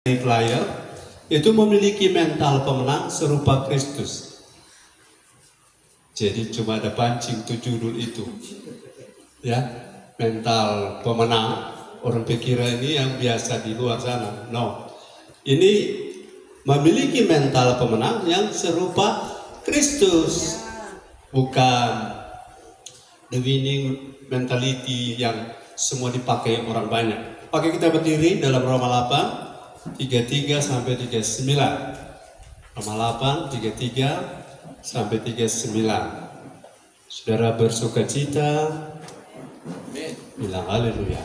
Flyer itu memiliki mental pemenang serupa Kristus. Jadi cuma ada pancing tuh judul itu, ya, mental pemenang. Orang pikir ini yang biasa di luar sana. No, ini memiliki mental pemenang yang serupa Kristus, bukan the winning mentality yang semua dipakai orang banyak. Oke, kita berdiri dalam Roma 8 33 sampai 39. Roma 8 33 sampai 39. Saudara bersuka cita, bilang haleluya.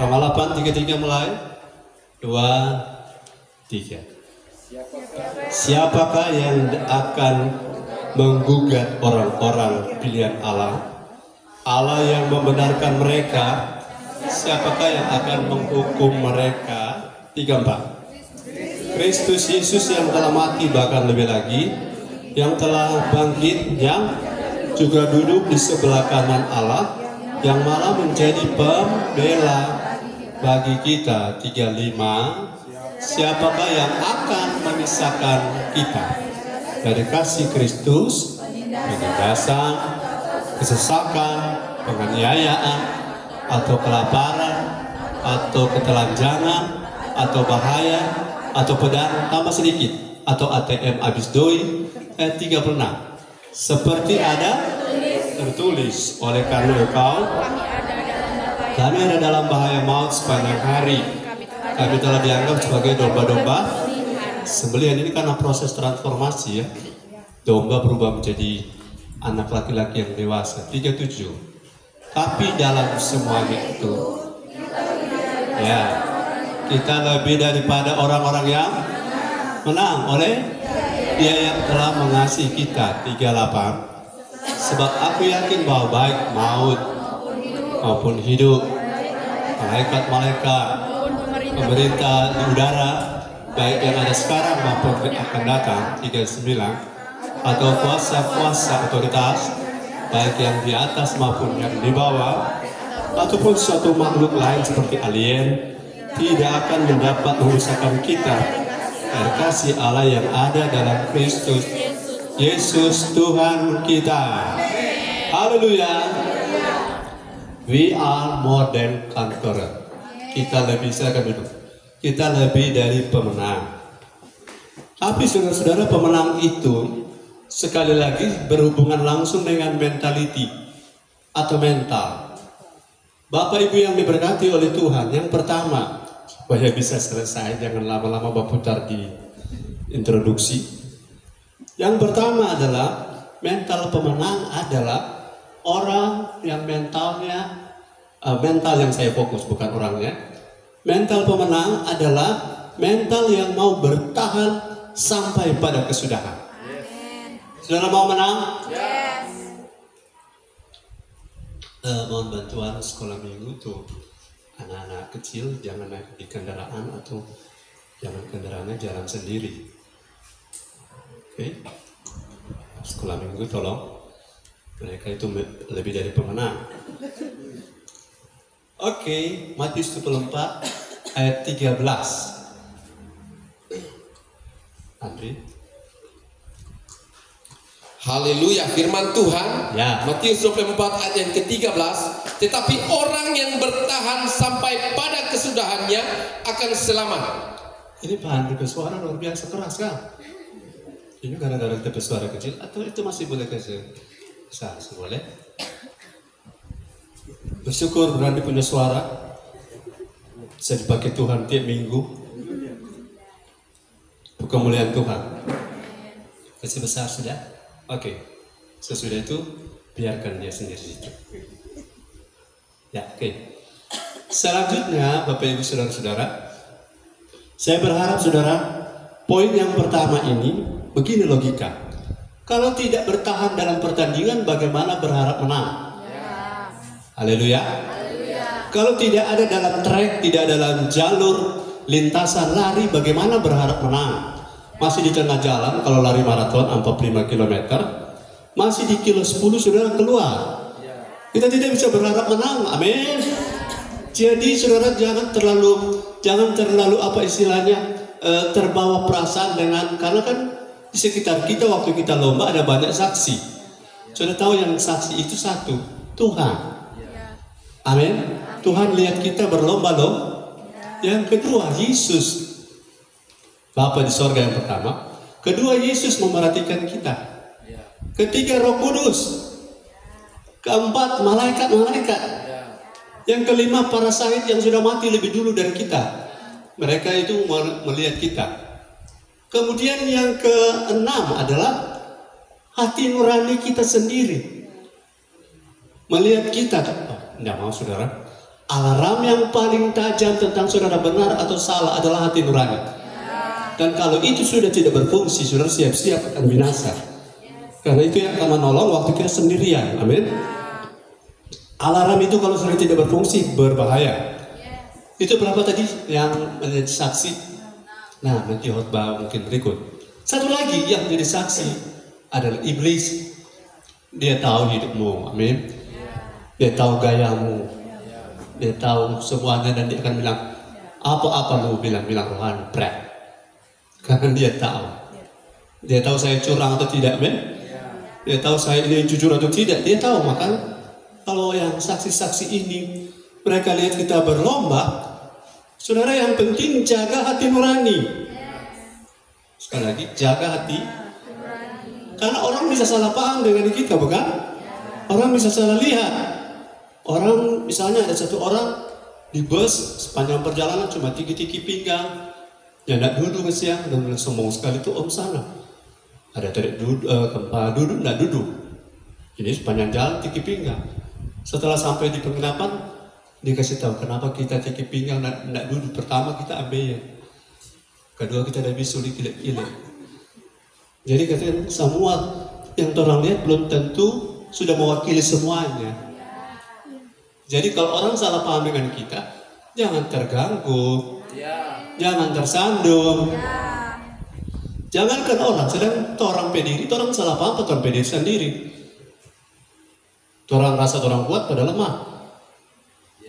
Roma 8 33 mulai. 2 3. Siapakah yang akan menggugat orang-orang pilihan Allah? Allah yang membenarkan mereka. Siapakah yang akan menghukum mereka? 34. Kristus Yesus yang telah mati, bahkan lebih lagi yang telah bangkit, yang juga duduk di sebelah kanan Allah, yang malah menjadi pembela bagi kita. 35. Siapakah yang akan memisahkan kita dari kasih Kristus? Penindasan, kesesakan, penganiayaan, atau kelaparan, atau ketelanjangan, atau bahaya, atau pedang, tambah sedikit, atau ATM habis doi. Ayat 36. Seperti ada tertulis, oleh karena kami ada dalam bahaya maut sepanjang hari. Kami telah dianggap sebagai domba-domba sembelihan. Ini karena proses transformasi, ya. Domba berubah menjadi anak laki-laki yang dewasa. 37. Tapi dalam semuanya itu, ya, kita lebih daripada orang-orang yang menang oleh Dia yang telah mengasihi kita. 38. Sebab aku yakin bahwa baik maut maupun hidup, malaikat-malaikat, pemerintah di udara, baik yang ada sekarang maupun yang akan datang. 39. Atau kuasa-kuasa otoritas, baik yang di atas maupun yang di bawah, ataupun suatu makhluk lain seperti alien, tidak akan mendapat merusakkan kita dari kasih Allah yang ada dalam Kristus Yesus Tuhan kita. Haleluya. We are more than conqueror. Kita lebih, silakan duduk. Kita lebih dari pemenang. Tapi saudara-saudara, pemenang itu sekali lagi berhubungan langsung dengan mentality atau mental. Bapak Ibu yang diberkati oleh Tuhan, yang pertama, supaya bisa selesai, jangan lama-lama berputar di introduksi. Yang pertama adalah mental pemenang adalah orang yang mentalnya, mental yang saya fokus, bukan orangnya. Mental pemenang adalah mental yang mau bertahan sampai pada kesudahan. Saudara mau menang? Yes. Mohon bantuan sekolah minggu tuh anak-anak kecil jangan naik di kendaraan, atau jangan kendaraannya jalan sendiri. Oke? Sekolah minggu tolong, mereka itu lebih dari pemenang. Oke, Matius 24 ayat 13. Andri. Haleluya, firman Tuhan, ya. Matius 24 ayat yang ke-13. Tetapi orang yang bertahan sampai pada kesudahannya akan selamat. Ini bahan tepes suara luar biasa keras, kan? Ini gara-gara tepes suara kecil, atau itu masih boleh kasih? Bisa, boleh. Bersyukur berani punya suara, bisa dipakai Tuhan tiap minggu. Untuk kemuliaan Tuhan. Kasih besar sudah? Oke, sesudah itu biarkan dia sendiri situ. Ya, oke. Selanjutnya, Bapak Ibu Saudara-saudara, saya berharap saudara, poin yang pertama ini begini logika. Kalau tidak bertahan dalam pertandingan, bagaimana berharap menang? Haleluya. Kalau tidak ada dalam trek, tidak ada dalam jalur lintasan lari, bagaimana berharap menang? Masih di tengah jalan, kalau lari maraton 45 km, masih di kilo 10 saudara keluar. Kita tidak bisa berharap menang, amin. Jadi saudara jangan terlalu jangan terlalu apa istilahnya terbawa perasaan dengan, karena kan di sekitar kita waktu kita lomba ada banyak saksi. Sudah tahu yang saksi itu satu, Tuhan. Amin. Tuhan lihat kita berlomba loh. Yang kedua, Yesus. Bapa di sorga yang pertama. Kedua, Yesus memerhatikan kita. Ketiga, Roh Kudus. Keempat, malaikat-malaikat. Yang kelima, para syahid yang sudah mati lebih dulu dari kita. Mereka itu melihat kita. Kemudian yang keenam adalah hati nurani kita sendiri. Melihat kita. Tidak mau saudara. Alarm yang paling tajam tentang saudara benar atau salah adalah hati nurani. Dan kalau itu sudah tidak berfungsi, saudara siap-siap akan binasa. Karena itu yang akan menolong waktu kita sendirian. Amin. Alarm itu kalau sudah tidak berfungsi berbahaya. Itu berapa tadi yang menjadi saksi? Nah, nanti khotbah mungkin berikut. Satu lagi yang menjadi saksi adalah iblis. Dia tahu hidupmu. Amin. Dia tahu gayamu. Dia tahu semuanya dan dia akan bilang apa-apa lu bilang rohani, prak. Karena dia tahu. Dia tahu saya curang atau tidak, men. Dia tahu saya ini jujur atau tidak. Dia tahu. Maka kalau yang saksi-saksi ini mereka lihat kita berlomba, saudara yang penting jaga hati nurani. Sekali lagi, jaga hati. Karena orang bisa salah paham dengan kita, bukan? Orang bisa salah lihat. Orang misalnya ada satu orang di bus sepanjang perjalanan cuma tiki-tiki pinggang, ya tidak duduk siang dan sombong sekali itu om sana. Ada tarik duduk, duduk tidak duduk. Ini sepanjang jalan tiki pinggang. Setelah sampai di penginapan, dikasih tahu kenapa kita tiki pinggang tidak duduk. Pertama kita ambil, kedua kita tidak bisa ilik-ilik. Jadi katanya semua yang orang lihat belum tentu sudah mewakili semuanya. Jadi kalau orang salah paham dengan kita, jangan terganggu, jangan tersandung. Jangankan orang, sedang orang pediri, orang salah paham, orang pediri sendiri. Orang rasa orang kuat padahal lemah.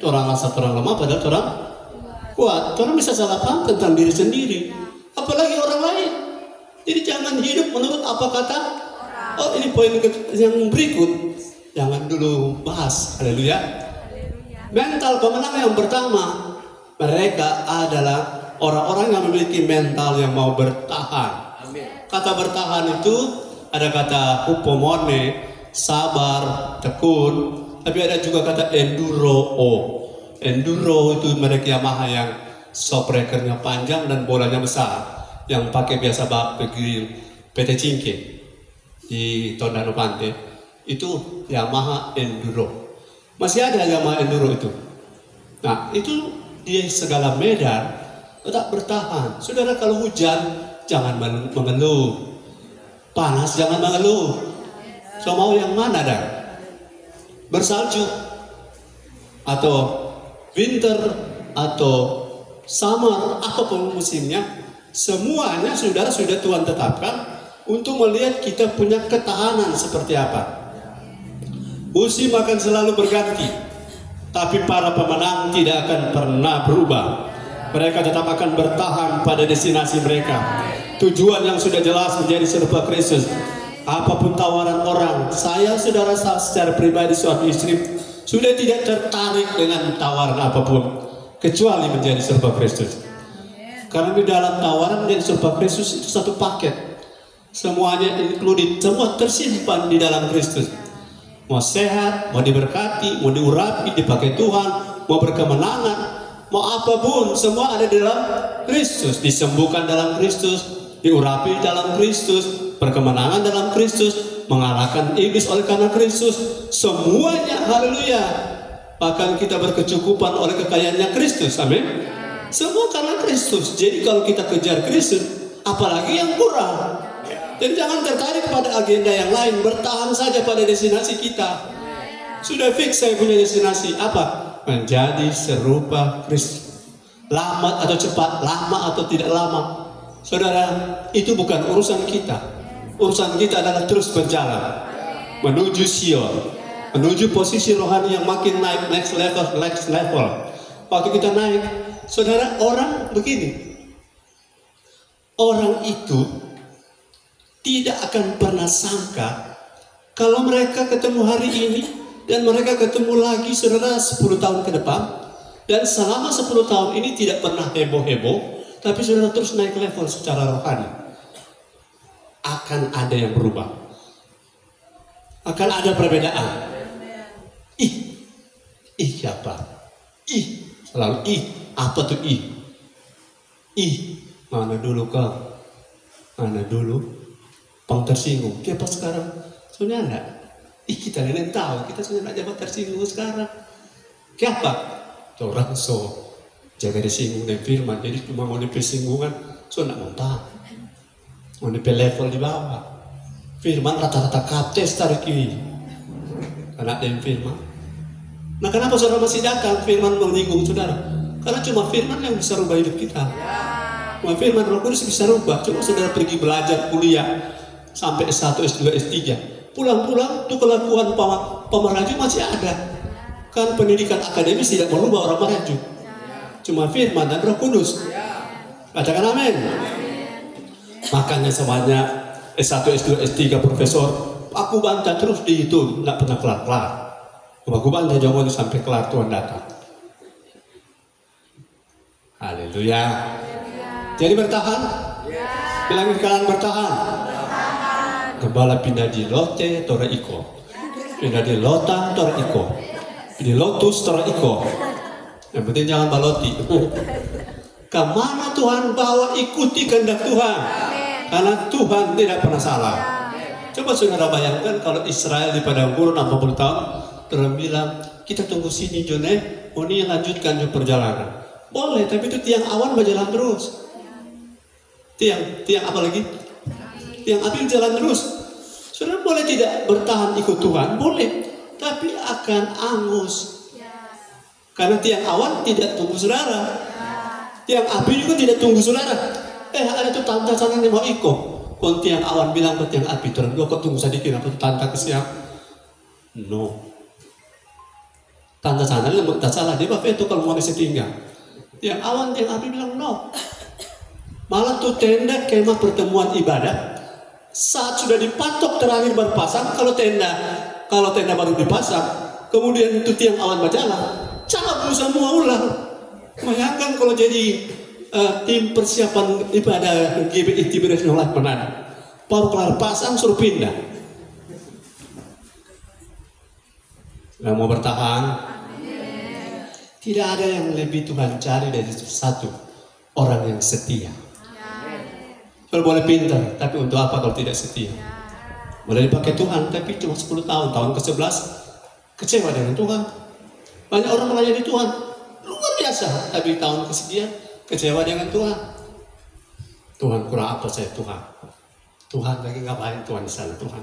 Orang rasa orang lemah padahal orang kuat. Orang bisa salah paham tentang diri sendiri, apalagi orang lain. Jadi jangan hidup menurut apa kata. Oh, ini poin yang berikut. Jangan dulu bahas. Haleluya. Mental pemenang yang pertama, mereka adalah orang-orang yang memiliki mental yang mau bertahan. Kata bertahan itu ada kata upomone, sabar, tekun, tapi ada juga kata enduro. Enduro itu merek Yamaha yang shock breakernya panjang dan bolanya besar, yang pakai biasa pergi PT Cingke di Tondano Pante. Itu Yamaha Enduro. Masih ada Yamaha Enduro itu. Nah, itu di segala medan tetap bertahan. Saudara, kalau hujan jangan mengeluh. Panas jangan mengeluh. So mau yang mana dah? Bersalju atau winter atau summer, apapun musimnya, semuanya saudara sudah Tuhan tetapkan untuk melihat kita punya ketahanan seperti apa. Musim akan selalu berganti, tapi para pemenang tidak akan pernah berubah. Mereka tetap akan bertahan pada destinasi mereka. Tujuan yang sudah jelas menjadi serupa Kristus. Apapun tawaran orang, saya saudara secara pribadi suatu istri sudah tidak tertarik dengan tawaran apapun kecuali menjadi serupa Kristus. Karena di dalam tawaran menjadi serupa Kristus itu satu paket. Semuanya included, semua tersimpan di dalam Kristus. Mau sehat, mau diberkati, mau diurapi, dipakai Tuhan, mau berkemenangan, mau apapun, semua ada di dalam Kristus. Disembuhkan dalam Kristus, diurapi dalam Kristus, berkemenangan dalam Kristus, mengalahkan iblis oleh karena Kristus. Semuanya, haleluya. Bahkan kita berkecukupan oleh kekayaannya Kristus, amin. Semua karena Kristus. Jadi kalau kita kejar Kristus, apalagi yang kurang. Jadi jangan tertarik pada agenda yang lain, bertahan saja pada destinasi kita. Sudah fix saya punya destinasi apa? Menjadi serupa Kristus. Lama atau cepat, lama atau tidak lama, saudara, itu bukan urusan kita. Urusan kita adalah terus berjalan menuju Sion, menuju posisi rohani yang makin naik, next level. Waktu kita naik, saudara, orang begini. Orang itu tidak akan pernah sangka kalau mereka ketemu hari ini dan mereka ketemu lagi, saudara, 10 tahun ke depan. Dan selama 10 tahun ini tidak pernah heboh-heboh, tapi saudara terus naik level secara rohani. Akan ada yang berubah. Akan ada perbedaan. Siapa? Selalu apa tuh mana dulu kau? Mana dulu? Pang tersinggung. Siapa sekarang? Sebenarnya enggak. Kita lain tahu. Kita sebenarnya aja tersinggung sekarang. Siapa? Orang jaga disinggung dan firman. Jadi cuma mau singgungan. Enggak mau tahu. Mau level di bawah. Firman rata-rata kaptes tarik kiri. Karena ada yang firman. Nah, kenapa saudara masih datang? Firman menyinggung saudara. Karena cuma firman yang bisa rubah hidup kita. Cuma firman Roh Kudus bisa rubah. Cuma saudara pergi belajar kuliah sampai S1, S2, S3. Pulang-pulang tuh kelakuan pemeraju masih ada. Kan pendidikan akademis tidak merubah orang meraju. Cuma firman dan Roh Kudus. Katakan amin. Makanya semuanya S1, S2, S3 profesor, aku bantah terus di itu, nggak pernah kelar-kelar. Aku bantah jangan sampai kelar Tuhan datang. Haleluya. Jadi bertahan. Bilangin kalian bertahan. Gembala pindah di Lote, Tora Iko. Pindah di Lotan, Tora Iko. Di Lotus, Tora Iko. Yang penting jangan baloti. Kemana Tuhan bawa, ikuti kehendak Tuhan. Karena Tuhan tidak pernah salah. Coba saudara bayangkan kalau Israel di padang gurun 40 tahun, Tuhan bilang, kita tunggu sini Jone, ini lanjutkan perjalanan. Boleh, tapi itu tiang awan berjalan terus. Tiang apa lagi? Tiang api jalan terus. Saudara boleh tidak bertahan ikut Tuhan, boleh, tapi akan angus. Karena tiang awan tidak tunggu saudara. Tiang api juga tidak tunggu saudara. Ada tuh tante sana yang mau ikut. Kon tiang awan bilang ke tiang api, terus kok tunggu sedikit apa tuh tante ke siang? No. Tante sana yang tak salah dia bapak itu kalau mau disetinggal. Tiang awan, tiang api bilang no. Malah tuh tenda kemah pertemuan ibadah saat sudah dipatok terakhir berpasang, kalau tenda baru dipasang, kemudian itu tiang awan berjalan, cabut semua ulang. Bayangkan kalau jadi tim persiapan ibadah GBI Tiberias Nolak Manado, baru kelar pasang suruh pindah. Nggak mau bertahan. Tidak ada yang lebih Tuhan cari dari satu orang yang setia. Kalau boleh pintar, tapi untuk apa kalau tidak setia? Boleh dipakai Tuhan, tapi cuma 10 tahun. Tahun ke-11 kecewa dengan Tuhan. Banyak orang melayani Tuhan luar biasa, tapi tahun kesekian kecewa dengan Tuhan. Tuhan kurang apa saya Tuhan? Tuhan lagi ngapain Tuhan di sana Tuhan?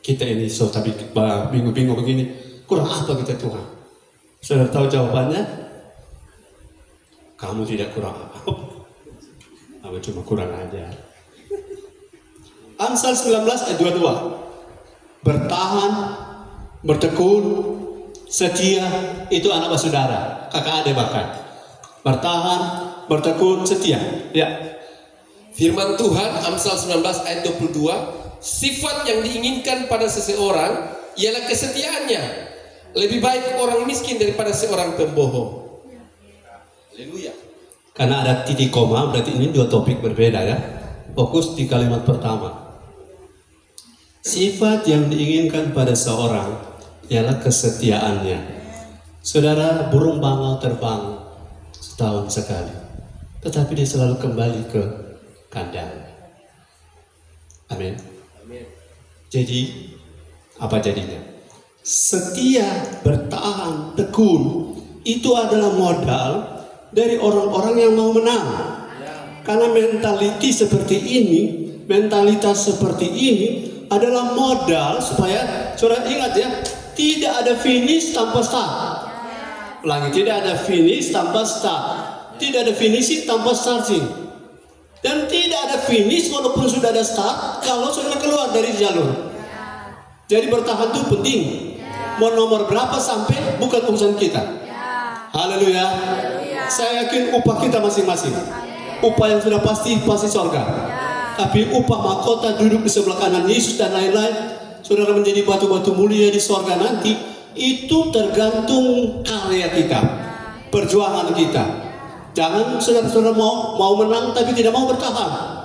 Kita ini tapi bingung-bingung begini, kurang apa kita Tuhan? Sudah tahu jawabannya? Kamu tidak kurang apa? Kamu cuma kurang aja. Amsal 19 ayat 22. Bertahan, bertekun, setia, itu anak saudara, kakak adik bahkan. Bertahan, bertekun, setia. Ya. Firman Tuhan Amsal 19 ayat 22, sifat yang diinginkan pada seseorang ialah kesetiaannya. Lebih baik orang miskin daripada seorang pembohong. Haleluya. Karena ada titik koma, berarti ini dua topik berbeda ya. Fokus di kalimat pertama. Sifat yang diinginkan pada seorang ialah kesetiaannya. Saudara, burung bangau terbang setahun sekali, tetapi dia selalu kembali ke kandang. Amin. Jadi, apa jadinya? Setia, bertahan, tekun, itu adalah modal dari orang-orang yang mau menang. Karena mentalitas seperti ini adalah modal supaya saudara ingat ya, tidak ada finish tanpa start. Ulangi, tidak ada finish tanpa start, tidak ada finishing tanpa starting, dan tidak ada finish walaupun sudah ada start kalau sudah keluar dari jalur. Jadi bertahan itu penting. Mau nomor berapa sampai bukan urusan kita. Haleluya. Saya yakin upah kita masing-masing. Upah yang sudah pasti surga. Tapi upah mahkota duduk di sebelah kanan Yesus dan lain-lain, saudara menjadi batu-batu mulia di surga nanti, itu tergantung karya kita, perjuangan kita. Jangan saudara-saudara mau menang tapi tidak mau bertahan.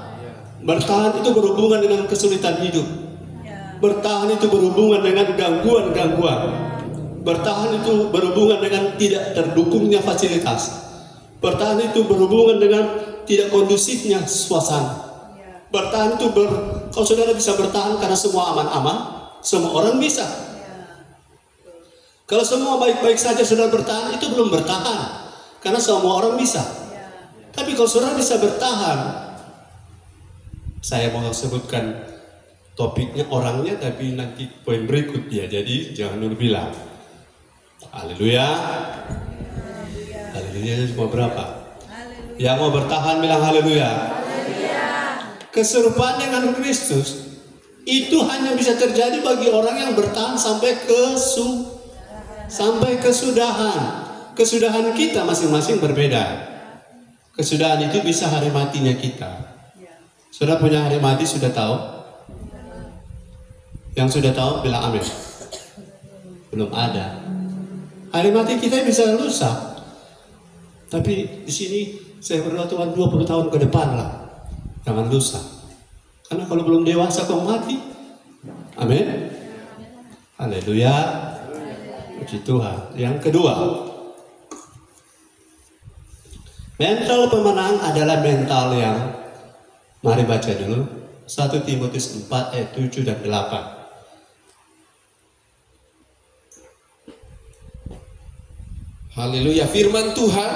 Bertahan itu berhubungan dengan kesulitan hidup. Bertahan itu berhubungan dengan gangguan-gangguan. Bertahan itu berhubungan dengan tidak terdukungnya fasilitas. Bertahan itu berhubungan dengan tidak kondusifnya suasana. Bertahan itu kalau saudara bisa bertahan karena semua aman-aman, semua orang bisa. Kalau semua baik-baik saja saudara bertahan, itu belum bertahan, karena semua orang bisa. Tapi kalau saudara bisa bertahan, saya mau sebutkan topiknya orangnya, tapi nanti poin berikut ya. Jadi jangan dulu bilang. Haleluya. Haleluya cuma berapa? Yang mau bertahan bilang haleluya. Keserupaan dengan Kristus itu hanya bisa terjadi bagi orang yang bertahan sampai kesudahan. Kesudahan kita masing-masing berbeda. Kesudahan itu bisa hari matinya kita. Sudah punya hari mati, sudah tahu? Yang sudah tahu bilang amin. Belum ada. Hari mati kita bisa lusa. Tapi di sini saya berdoa Tuhan 20 tahun ke depan lah. Jangan lusa. Karena kalau belum dewasa kau mati. Amin. Haleluya. Puji Tuhan. Yang kedua, mental pemenang adalah mental yang, mari baca dulu 1 Timotius 4 ayat 7 dan 8. Haleluya. Firman Tuhan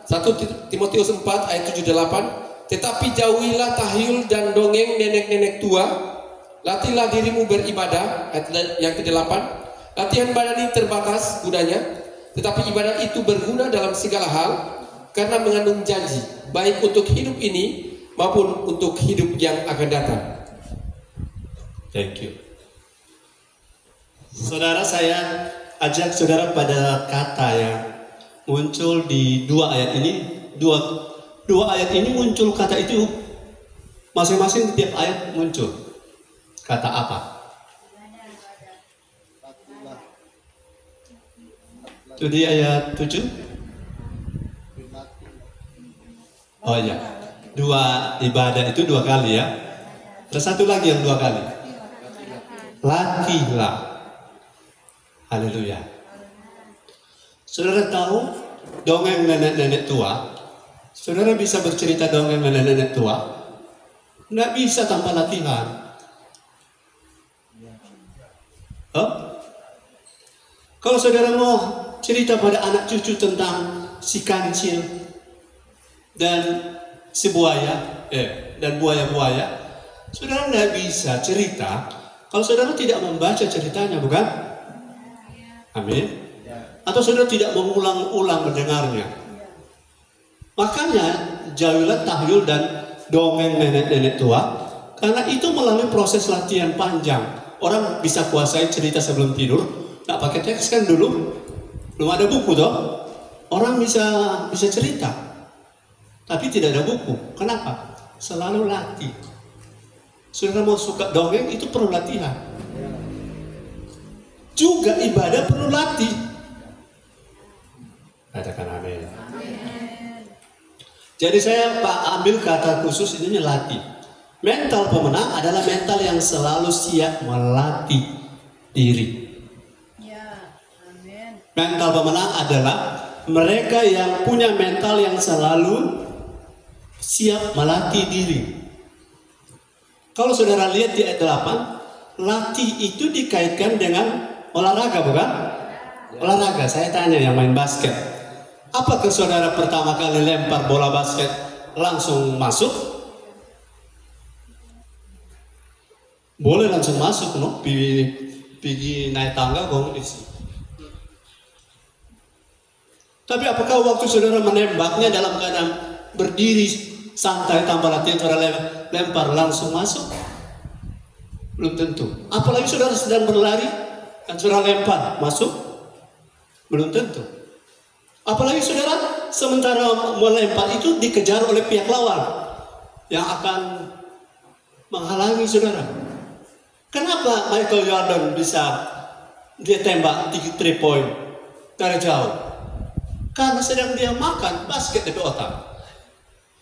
1 Timotius 4 ayat 7 dan 8. Tetapi jauhilah tahyul dan dongeng nenek-nenek tua. Latihlah dirimu beribadah. Ayat yang ke-8. Latihan badan ini terbatas gunanya, tetapi ibadah itu berguna dalam segala hal, karena mengandung janji, baik untuk hidup ini maupun untuk hidup yang akan datang. Thank you. Saudara, saya ajak saudara pada kata yang muncul di dua ayat ini. Dua ayat ini muncul kata itu, masing-masing tiap ayat muncul kata apa? Itu di ayat 7. Oh iya, dua ibadah itu 2 kali ya. Terus satu lagi yang 2 kali. Latihlah. Haleluya. Saudara tahu dongeng nenek-nenek tua? Saudara bisa bercerita dongeng nenek-nenek tua? Nggak bisa tanpa latihan. Kalau saudara mau cerita pada anak cucu tentang si kancil dan si buaya, dan buaya-buaya, saudara nggak bisa cerita kalau saudara tidak membaca ceritanya, bukan? Amin. Atau saudara tidak mengulang-ulang mendengarnya. Makanya jauhilah tahyul dan dongeng nenek-nenek tua, karena itu melalui proses latihan panjang. Orang bisa kuasai cerita sebelum tidur, nggak pakai teks kan dulu, belum ada buku toh. Orang bisa cerita, tapi tidak ada buku. Kenapa? Selalu latih. Saudara mau suka dongeng itu perlu latihan. Juga ibadah perlu latih. Katakan amin. Jadi saya ambil kata khusus ini latih. Mental pemenang adalah mental yang selalu siap melatih diri. Mental pemenang adalah mereka yang punya mental yang selalu siap melatih diri. Kalau saudara lihat di ayat 8, latih itu dikaitkan dengan olahraga, bukan? Olahraga. Saya tanya yang main basket, apakah saudara pertama kali lempar bola basket langsung masuk? Boleh langsung masuk, no? Pergi naik tangga, bangun isi. Tapi apakah waktu saudara menembaknya dalam keadaan berdiri santai tanpa latihan, saudara lempar langsung masuk? Belum tentu. Apalagi saudara sedang berlari dan saudara lempar masuk? Belum tentu. Apalagi saudara sementara melempar itu dikejar oleh pihak lawan yang akan menghalangi saudara. Kenapa Michael Jordan bisa dia tembak 3 point dari jauh? Karena sedang dia makan basket di otak.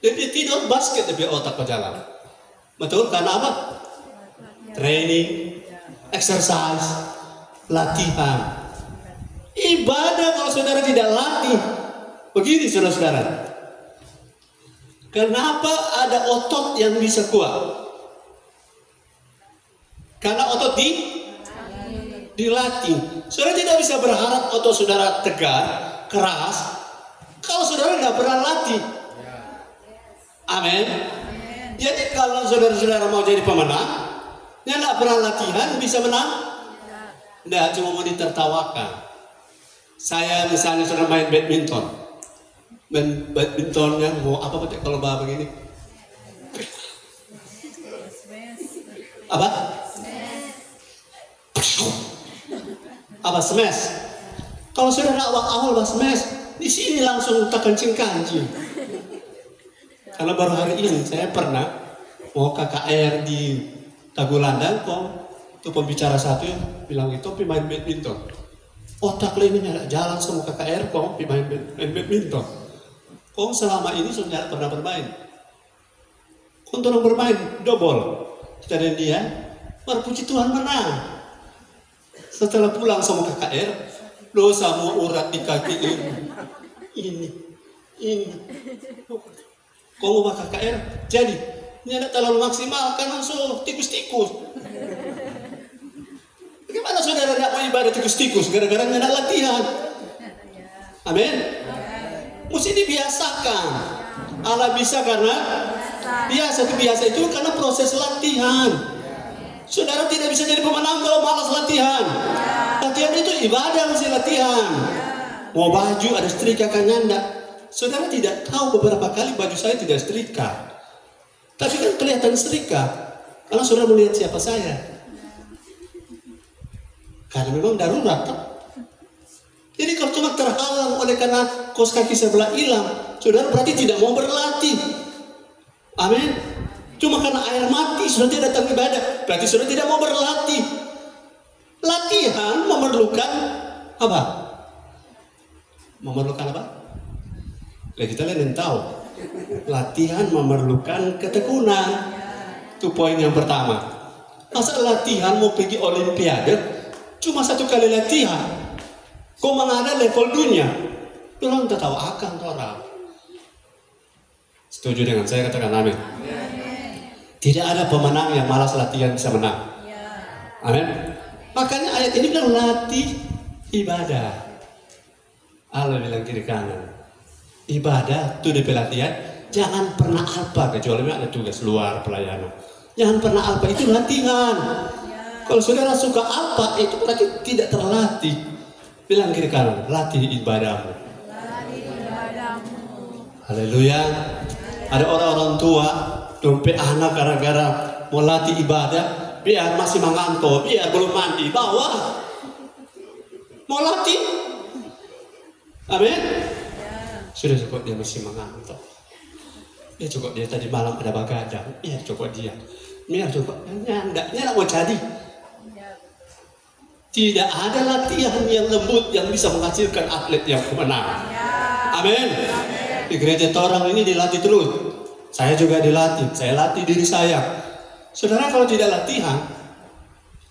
Jadi tidur basket di otak berjalan. Betul? Karena apa? Training, exercise, latihan. Ibadah kalau saudara tidak latih, begini saudara-saudara. Kenapa ada otot yang bisa kuat? Karena otot dilatih. Saudara tidak bisa berharap otot saudara tegar, keras, kalau saudara tidak pernah latih. Amin. Jadi kalau saudara-saudara mau jadi pemenang, yang tidak pernah latihan bisa menang? Tidak, cuma mau ditertawakan. Saya misalnya sudah main badminton. Badmintonnya mau apa pakai kalau bawa begini? Apa? Apa smash? Kalau saudara awal-awal smash, di sini langsung tak kancing-kancing. Karena baru hari ini saya pernah mau KKR di Tagulandang, itu pembicara satu yang bilang itu main badminton. Otak lainnya ada jalan semua KKR, main badminton. Kau selama ini sudah pernah bermain. Kau tolong bermain double. Kita dan dia, puji Tuhan menang. Setelah pulang sama KKR, dosa mau urat di kaki ini. Kau mau KKR, jadi ini ada terlalu maksimal kan langsung tikus-tikus. Bagaimana saudara tidak mau ibadah tikus-tikus gara-gara tidak latihan? Amin. Mesti dibiasakan. Allah bisa karena biasa itu karena proses latihan. Saudara tidak bisa jadi pemenang kalau malas latihan. Latihan itu ibadah, mesti latihan. Mau baju ada setrika kan nyanda. Saudara tidak tahu beberapa kali baju saya tidak setrika. Tapi kan kelihatan setrika karena saudara melihat siapa saya. Karena memang darurat. Jadi kalau cuma terhalang oleh karena kaos kaki sebelah hilang, saudara berarti tidak mau berlatih. Amin. Cuma karena air mati sudah tidak datang ibadah, berarti sudah tidak mau berlatih. Latihan memerlukan apa? Memerlukan apa? Kita lihat dan tahu. Latihan memerlukan ketekunan. Itu poin yang pertama. Masa latihan mau pergi olimpiade cuma 1 kali latihan, kau mengada level dunia, orang tak tahu akan orang. Setuju dengan saya, katakan amin. Tidak ada pemenang yang malas latihan bisa menang. Amin. Makanya ayat ini bilang latih ibadah. Allah bilang kiri kanan. Ibadah itu di pelatihan, jangan pernah alpa kecuali ada tugas luar pelayanan. Jangan pernah alpa, itu latihan. Kalau saudara suka alpa itu berarti tidak terlatih. Bilang kiri kanan, latih ibadahmu. Haleluya. Ada orang-orang tua dompet anak gara-gara mau latih ibadah, biar masih mengantuk, biar belum mandi, bawa. Mau latih. Amin. Sudah cukup dia masih mengantuk. Ya cukup dia tadi malam ada begadang. Ya cukup dia. Biar cukup nyanda mau jadi. Tidak ada latihan yang lembut yang bisa menghasilkan atlet yang menang. Amin. Di gereja Torang ini dilatih terus. Saya juga dilatih. Saya latih diri saya. Saudara kalau tidak latihan,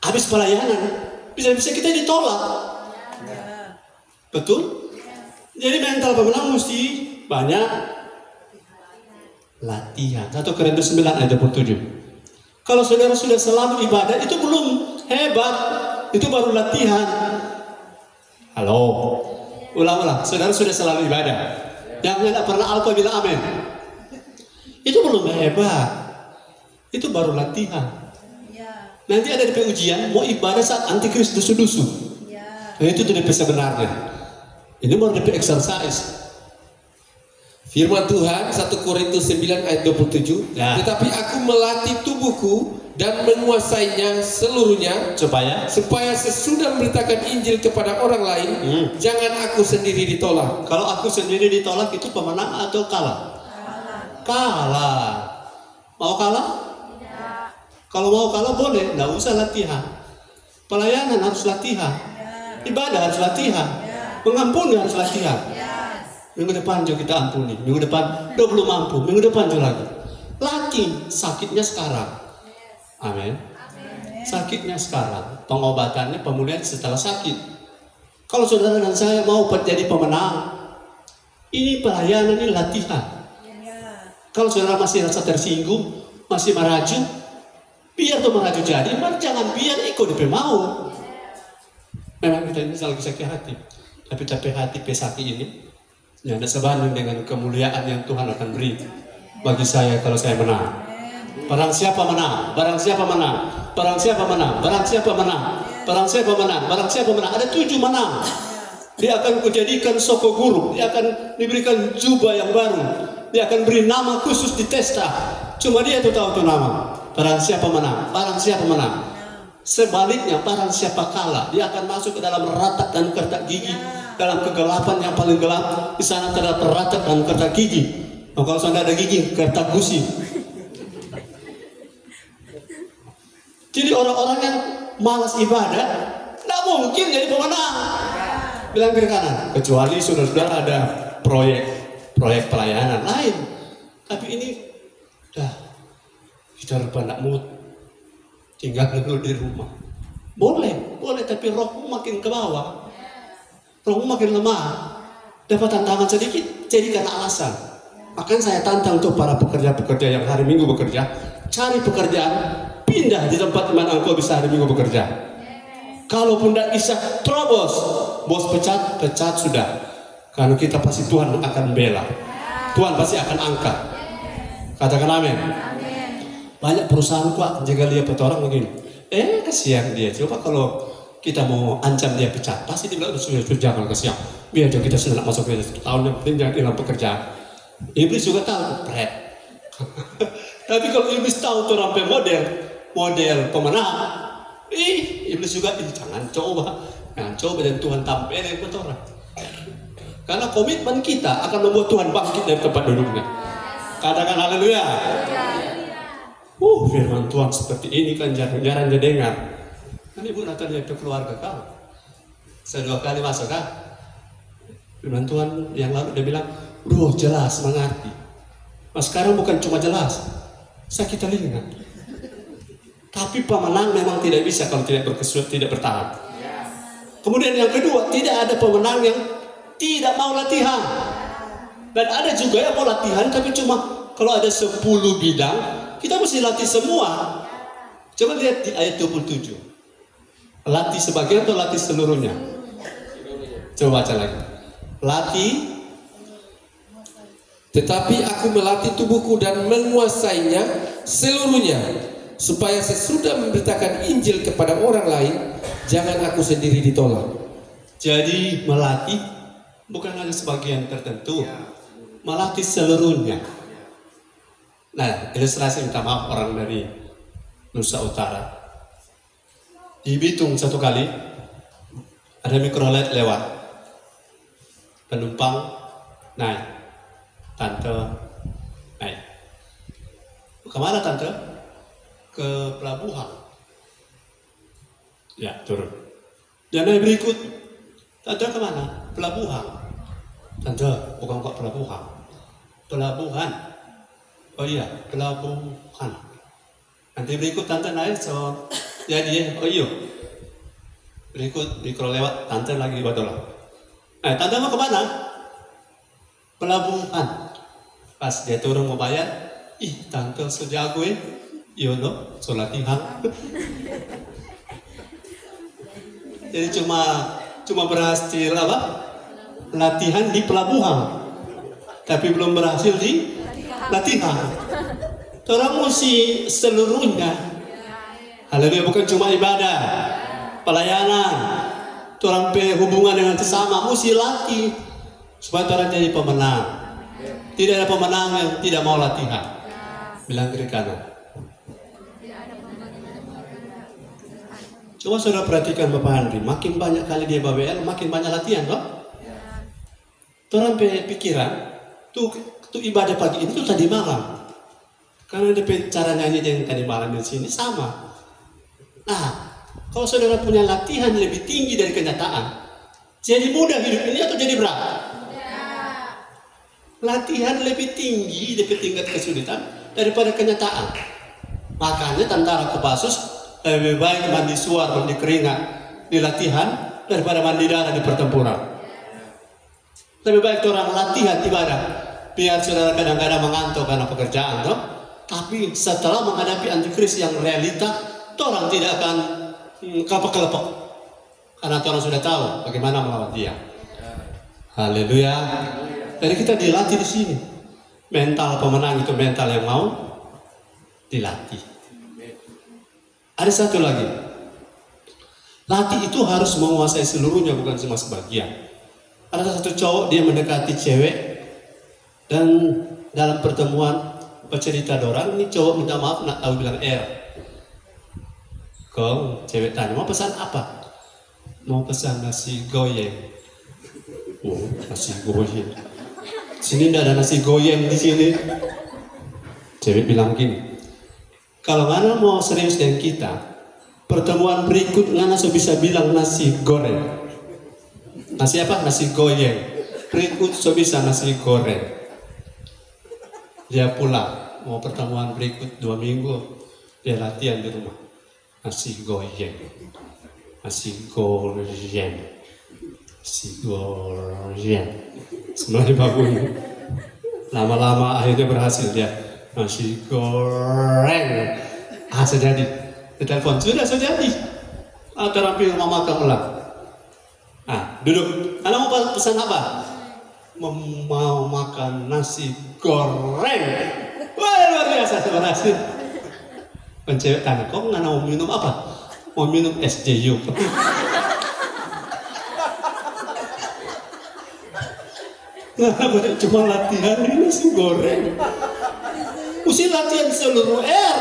habis pelayanan bisa-bisa kita ditolak. Betul? Jadi mental pemenang mesti banyak latihan. 1 Korintus 9 ayat 27. Kalau saudara sudah selalu ibadah itu belum hebat, itu baru latihan. Halo, ulang-ulang. Saudara sudah selalu ibadah. Yang tidak pernah alfa bilang amin. Itu belum hebat. Itu baru latihan. Nanti ada DP ujian mau ibadah saat antikris dusu-dusu. Nah itu DP sebenarnya. Ini baru DP exercise. Firman Tuhan 1 Korintus 9 ayat 27. Tetapi aku melatih tubuhku dan menguasainya seluruhnya, supaya sesudah memberitakan Injil kepada orang lain, jangan aku sendiri ditolak. kalau aku sendiri ditolak itu pemenang atau kalah? Kalah. Mau kalah? Kalau mau kalah boleh, nggak usah latihan. Pelayanan harus latihan, ibadah harus latihan, mengampuni harus latihan. Minggu depan juga kita ampuni, minggu depan udah belum mampu, minggu depan juga lagi. Latih sakitnya sekarang. Amin. Sakitnya sekarang, pengobatannya, pemulihan setelah sakit. Kalau saudara dan saya mau jadi pemenang, ini pelayanan, ini latihan. Kalau saudara masih rasa tersinggung, masih meraju, biar tuh meraju jadi, jangan biar ikut DP mau. Memang kita ini lagi sakit hati, tapi hati pesaki ini yang ada sebanding dengan kemuliaan yang Tuhan akan beri bagi saya kalau saya menang. Barang siapa menang, barang siapa menang, barang siapa menang, barang siapa menang, barang siapa menang, barang siapa menang. Ada 7 menang. Dia akan kujadikan soko guru, dia akan diberikan jubah yang baru, dia akan beri nama khusus di testa. Cuma dia tuh tahu tuh nama. Barang siapa menang, barang siapa menang. Sebaliknya, barang siapa kalah, dia akan masuk ke dalam ratak dan kertak gigi, dalam kegelapan yang paling gelap. Di sana terdapat ratak dan kertak gigi. Nah, kalau sana ada gigi, kertak gusi. Jadi orang-orang yang malas ibadah tidak mungkin jadi pemenang. Bilang kiri kanan, kecuali saudara-saudara ada proyek pelayanan lain. Tapi ini kita lupa tidak mood, tinggal dulu di rumah. Boleh, tapi rohmu makin ke bawah, rohmu makin lemah. Dapat tantangan sedikit, jadikan alasan. Makanya saya tantang untuk para pekerja-pekerja yang hari Minggu bekerja, cari pekerjaan, pindah di tempat di mana engkau bisa hari Minggu bekerja. Kalaupun tidak bisa, terobos. Bos pecat sudah. Karena kita pasti Tuhan akan bela. Tuhan pasti akan angkat. Katakan amin. Banyak perusahaan kuat jaga dia orang begini. Kasihan dia. Coba kalau kita mau ancam dia pecat, pasti dia bilang sudah jangan kasihan. Biar kita sudah masuk ke tahun yang penting jangan hilang pekerjaan. Iblis juga tahu, pret. Tapi kalau iblis tahu tuh sampai model pemenang, iblis juga jangan coba dan Tuhan tampilin buat orang. Karena komitmen kita akan membuat Tuhan bangkit dari tempat duduknya. Katakan haleluya. Firman Tuhan seperti ini kan jarang dengar. Kan ibu nanti lihat ke keluarga kamu. Saya 2 kali masuk kan. Firman Tuhan yang lalu dia bilang, jelas mengerti. Mas sekarang bukan cuma jelas, sakit telinga. Tapi pemenang memang tidak bisa kalau tidak bertahan. Kemudian yang kedua, tidak ada pemenang yang tidak mau latihan. Dan ada juga yang mau latihan, tapi cuma kalau ada 10 bidang, kita mesti latih semua. Coba lihat di ayat 27. Latih sebagian atau latih seluruhnya? Coba baca lagi. Latih. Tetapi aku melatih tubuhku dan menguasainya seluruhnya, supaya sesudah memberitakan Injil kepada orang lain, jangan aku sendiri ditolak. Jadi melatih bukan hanya sebagian tertentu, melatih seluruhnya. Nah, ilustrasi minta maaf orang dari Nusa Utara. Di Bitung satu kali ada mikrolet lewat, penumpang naik, tante naik. Kemana tante? Ke pelabuhan. Ya, turun. Dan naik berikut. Tante kemana? Pelabuhan. Tante, bukan kok pelabuhan. Pelabuhan. Oh iya, pelabuhan. Nanti berikut tante naik, so jadi iya. Berikut mikro lewat, tante lagi badolah. Nah, tante mau kemana? Pelabuhan. Pas dia turun mau bayar, tante sejago iya loh, latihan. Jadi cuma berhasil latihan di pelabuhan, tapi belum berhasil di latihan. Orang mesti seluruhnya. Haleluya, bukan cuma ibadah, pelayanan. Orang hubungan dengan sesama mesti latih supaya orang jadi pemenang. Tidak ada pemenang yang tidak mau latihan. Bilang kiri kanan. Coba saudara perhatikan Bapak Andri, makin banyak kali dia BBL, makin banyak latihan, toh? Orang pikiran, tuh ibadah pagi ini tuh tadi malam. Karena cara nyanyi yang tadi malam di sini sama. Nah, kalau saudara punya latihan lebih tinggi dari kenyataan, jadi mudah hidup ini atau jadi berat? Latihan lebih tinggi dari tingkat kesulitan daripada kenyataan. Makanya tentara Kopassus lebih baik mandi suar, mandi keringat di latihan daripada mandi darah di pertempuran. Lebih baik orang latihan ibadah, biar saudara kadang-kadang mengantuk karena pekerjaan, toh? Tapi setelah menghadapi antikris yang realita, orang tidak akan kelepek-kelepek, karena orang sudah tahu bagaimana melawan dia. Haleluya. Jadi kita dilatih di sini. Mental pemenang itu mental yang mau dilatih. Ada satu lagi. Latih itu harus menguasai seluruhnya, bukan cuma sebagian. Ada satu cowok, dia mendekati cewek, dan dalam pertemuan bercerita dorang, ini cowok minta maaf, nak tahu bilang Kau cewek tanya, mau pesan apa? Mau pesan nasi goyang. Oh, nasi goyang. Sini tidak ada nasi goyang di sini. Cewek bilang gini, kalau ngana mau serius dengan kita, pertemuan berikut ngana bisa bilang nasi goreng. Nasi apa? Nasi goyang. Berikut bisa nasi goreng. Dia pulang, mau pertemuan berikut 2 minggu, dia latihan di rumah. Nasi goyang. Nasi goyang. Nasi goyang. Semuanya bangun. Lama-lama akhirnya berhasil dia. Nasi goreng. Sudah jadi. Telepon, sudah jadi. Terampil mama kamu lah. Duduk. Anda mau pesan apa? Mau makan nasi goreng. Wah, luar biasa, berhasil. Pencewek tanya, kok nggak mau minum apa? Mau minum SJU. Nggak, cuma latihan ini nasi goreng. Mesti latihan seluruh R.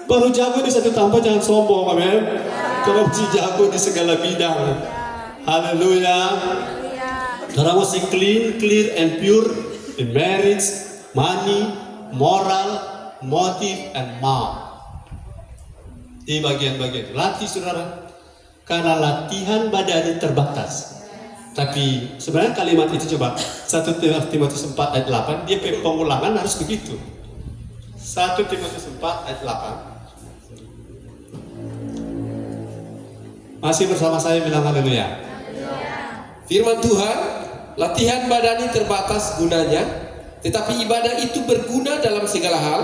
Baru jago di satu tanpa, jangan sombong, amin. Coba mesti jago di segala bidang. Haleluya. Orang mesti clean, clear and pure in marriage, money, moral, motive, and mouth. Di bagian-bagian latih, saudara. Karena latihan badani terbatas. Tapi sebenarnya kalimat itu coba 1 Timotius 4 ayat 8, dia pengulangan harus begitu. 1 Timotius 4 ayat 8. Masih bersama saya, bilang haleluya. Firman Tuhan, latihan badani terbatas gunanya, tetapi ibadah itu berguna dalam segala hal,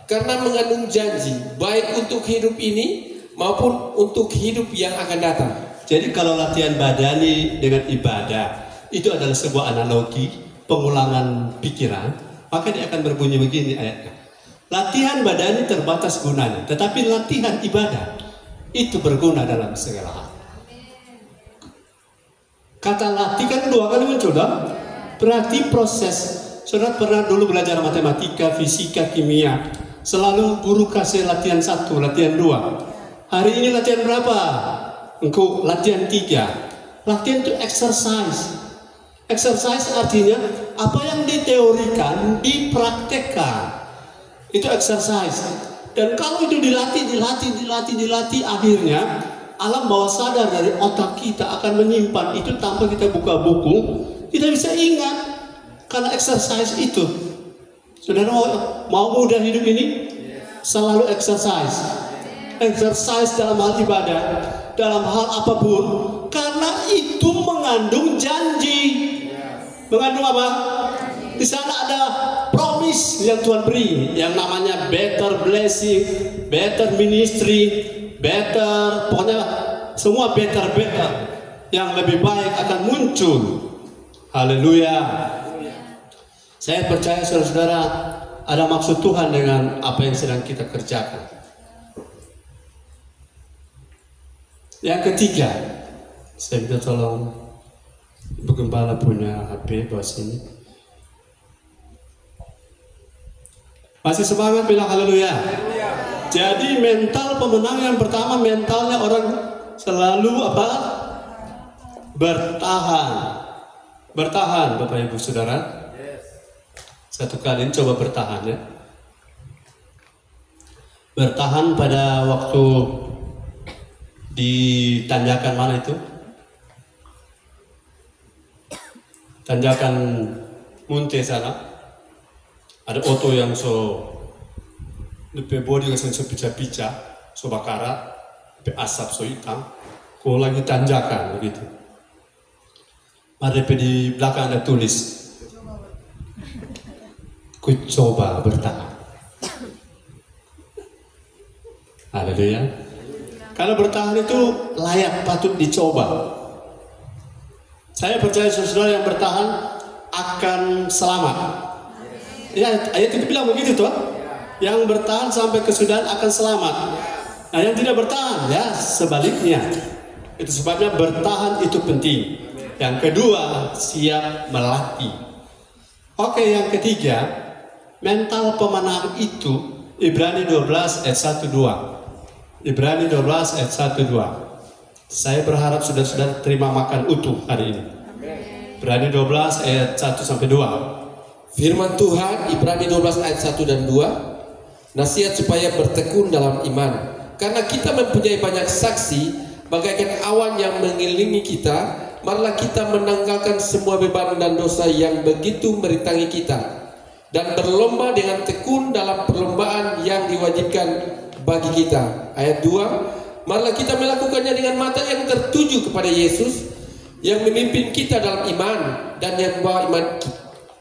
karena mengandung janji, baik untuk hidup ini maupun untuk hidup yang akan datang. Jadi kalau latihan badani dengan ibadah itu adalah sebuah analogi, pengulangan pikiran, maka dia akan berbunyi begini ayatnya. Latihan badani terbatas gunanya, tetapi latihan ibadah itu berguna dalam segala hal. Kata latih kan 2 kali muncul, dong? Berarti proses. Saudara pernah dulu belajar matematika, fisika, kimia, selalu guru kasih latihan 1, latihan 2. Hari ini latihan berapa? Engkau latihan 3. Latihan itu exercise. Exercise artinya apa yang diteorikan dipraktekkan. Itu exercise. Dan kalau itu dilatih, akhirnya alam bawah sadar dari otak kita akan menyimpan itu tanpa kita buka buku, kita bisa ingat karena exercise itu. Saudara mau mudah hidup ini? Selalu exercise. Exercise dalam hal ibadah, dalam hal apapun, karena itu mengandung janji. Mengandung apa? Di sana ada promise yang Tuhan beri, yang namanya better blessing, better ministry, better, pokoknya semua better yang lebih baik akan muncul. Haleluya. Saya percaya saudara-saudara ada maksud Tuhan dengan apa yang sedang kita kerjakan. Yang ketiga, saya minta tolong Ibu Gembala punya HP bawa sini. Masih semangat, bilang haleluya. Jadi mental pemenang yang pertama, mentalnya orang selalu apa? Bertahan. Bertahan, Bapak Ibu Saudara. Satu kali coba bertahan ya. Bertahan pada waktu di tanjakan mana itu? Tanjakan Munte sana. Ada oto yang lebih body yang so pica-pica, so bakara, lebih asap so hitam. Kalau lagi tanjakan begitu. Ada di belakang ada tulis, ku coba bertahan. Haleluya. Karena bertahan itu layak, patut dicoba. Saya percaya saudara yang bertahan akan selamat. Ya, ayat itu bilang begitu toh. Yang bertahan sampai kesudahan akan selamat. Nah, yang tidak bertahan ya sebaliknya. Itu sebabnya bertahan itu penting. Yang kedua, siap melatih. Oke, yang ketiga, mental pemenang itu Ibrani 12 ayat 1-2. Ibrani 12 ayat 1-2. Saya berharap saudara-saudara terima makan utuh hari ini. Ibrani 12 ayat 1-2. Firman Tuhan Ibrani 12 ayat 1 dan 2. Nasihat supaya bertekun dalam iman. Karena kita mempunyai banyak saksi bagaikan awan yang mengelilingi kita, marilah kita menanggalkan semua beban dan dosa yang begitu merintangi kita, dan berlomba dengan tekun dalam perlombaan yang diwajibkan bagi kita. Ayat 2, marilah kita melakukannya dengan mata yang tertuju kepada Yesus yang memimpin kita dalam iman dan yang membawa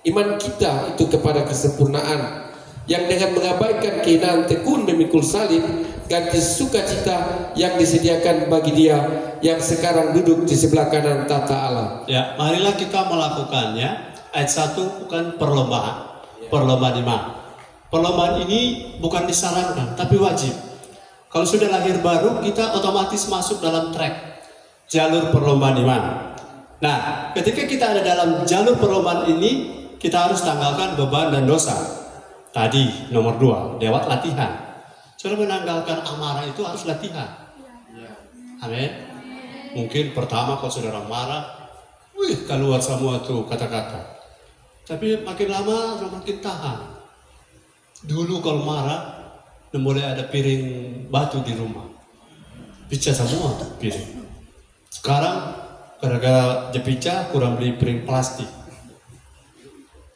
iman kita itu kepada kesempurnaan, yang dengan mengabaikan kehinaan tekun memikul salib ganti sukacita yang disediakan bagi Dia yang sekarang duduk di sebelah kanan tata Allah. Ya, marilah kita melakukannya. Ayat 1 bukan perlombaan, perlombaan iman. Perlombaan ini bukan disarankan, tapi wajib. Kalau sudah lahir baru, kita otomatis masuk dalam track jalur perlombaan iman. Nah, ketika kita ada dalam jalur perlombaan ini, kita harus tanggalkan beban dan dosa. Tadi nomor 2, lewat latihan. Saudara menanggalkan amarah itu harus latihan. Amin. Mungkin pertama kalau saudara marah, keluar semua tuh kata-kata. Tapi makin lama makin tahan. Dulu kalau marah, mulai ada piring batu di rumah, pecah semua piring. Sekarang gara-gara pecah kurang beli piring plastik.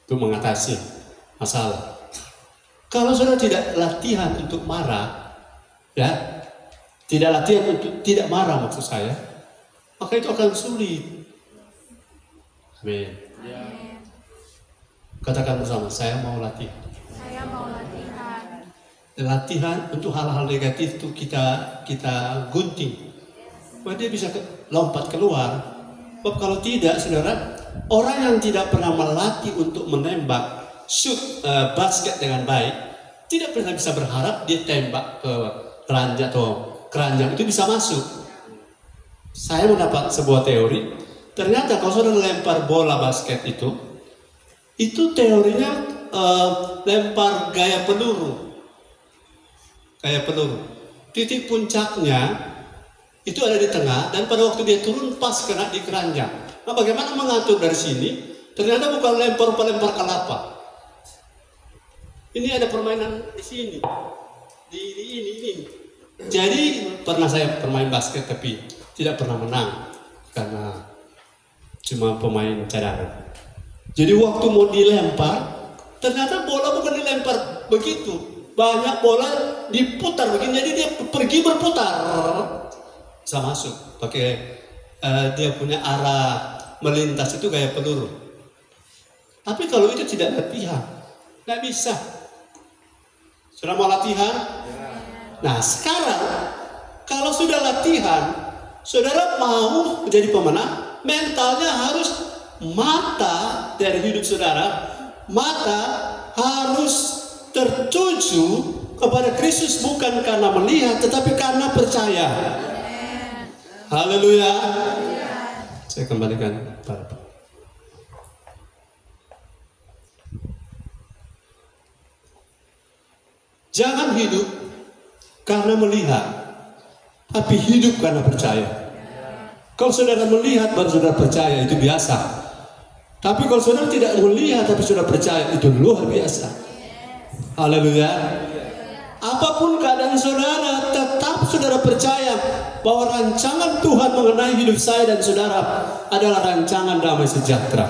Itu mengatasi masalah. Kalau saudara tidak latihan untuk marah, ya, tidak latihan untuk tidak marah maksud saya, maka itu akan sulit. Amin. Katakan bersama, saya mau latihan. Saya mau latihan. Latihan untuk hal-hal negatif itu kita gunting, supaya dia bisa lompat keluar. Sebab kalau tidak, saudara, orang yang tidak pernah melatih untuk menembak shoot basket dengan baik, tidak pernah bisa berharap dia tembak ke keranjang atau keranjang itu bisa masuk. Saya mendapat sebuah teori, ternyata kalau saudara lempar bola basket itu teorinya lempar gaya peluru. Gaya peluru. Titik puncaknya itu ada di tengah, dan pada waktu dia turun pas kena di keranjang. Nah, bagaimana mengatur dari sini? Ternyata bukan lempar kelapa. Ini ada permainan di sini, di ini. Jadi pernah saya bermain basket tapi tidak pernah menang karena cuma pemain cadangan. Jadi waktu mau dilempar, ternyata bola bukan dilempar begitu. Banyak bola diputar begini, jadi dia pergi berputar. Bisa masuk, pakai dia punya arah melintas itu gaya peluru. Tapi kalau itu tidak latihan, nggak bisa. Sudah mau latihan? Nah sekarang, kalau sudah latihan, saudara mau menjadi pemenang, mentalnya harus mata dari hidup saudara, mata harus tertuju kepada Kristus bukan karena melihat tetapi karena percaya. Haleluya. Saya kembalikan pada Pak. Jangan hidup karena melihat, tapi hidup karena percaya. Kalau saudara melihat baru saudara percaya, itu biasa. Tapi kalau saudara tidak melihat tapi saudara percaya, itu luar biasa. Haleluya. Apapun keadaan saudara, tetap saudara percaya bahwa rancangan Tuhan mengenai hidup saya dan saudara adalah rancangan damai sejahtera,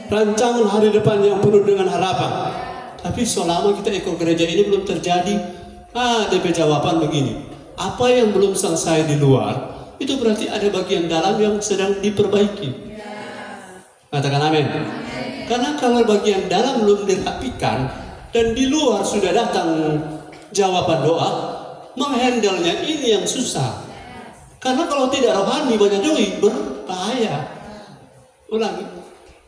rancangan hari depan yang penuh dengan harapan. Tapi selama kita ikut gereja ini belum terjadi, DP jawaban begini: apa yang belum selesai di luar, itu berarti ada bagian dalam yang sedang diperbaiki. Katakan amin. Karena kalau bagian dalam belum dirapikan dan di luar sudah datang jawaban doa, menghandlenya ini yang susah. Karena kalau tidak rohani, banyak doi berbahaya. Ulangi,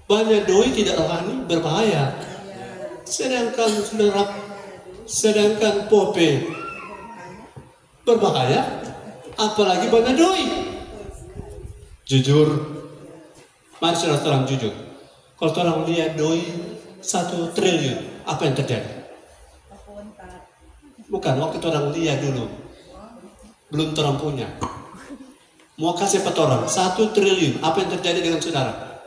banyak doi tidak rohani berbahaya. Sedangkan pope berbahaya, apalagi banyak doi. Jujur, mari saudara terang jujur. Kalau orang lihat doi 1 triliun, apa yang terjadi? Bukan, waktu orang lihat dulu, belum orang punya. Mau kasih petorang 1 triliun, apa yang terjadi dengan saudara?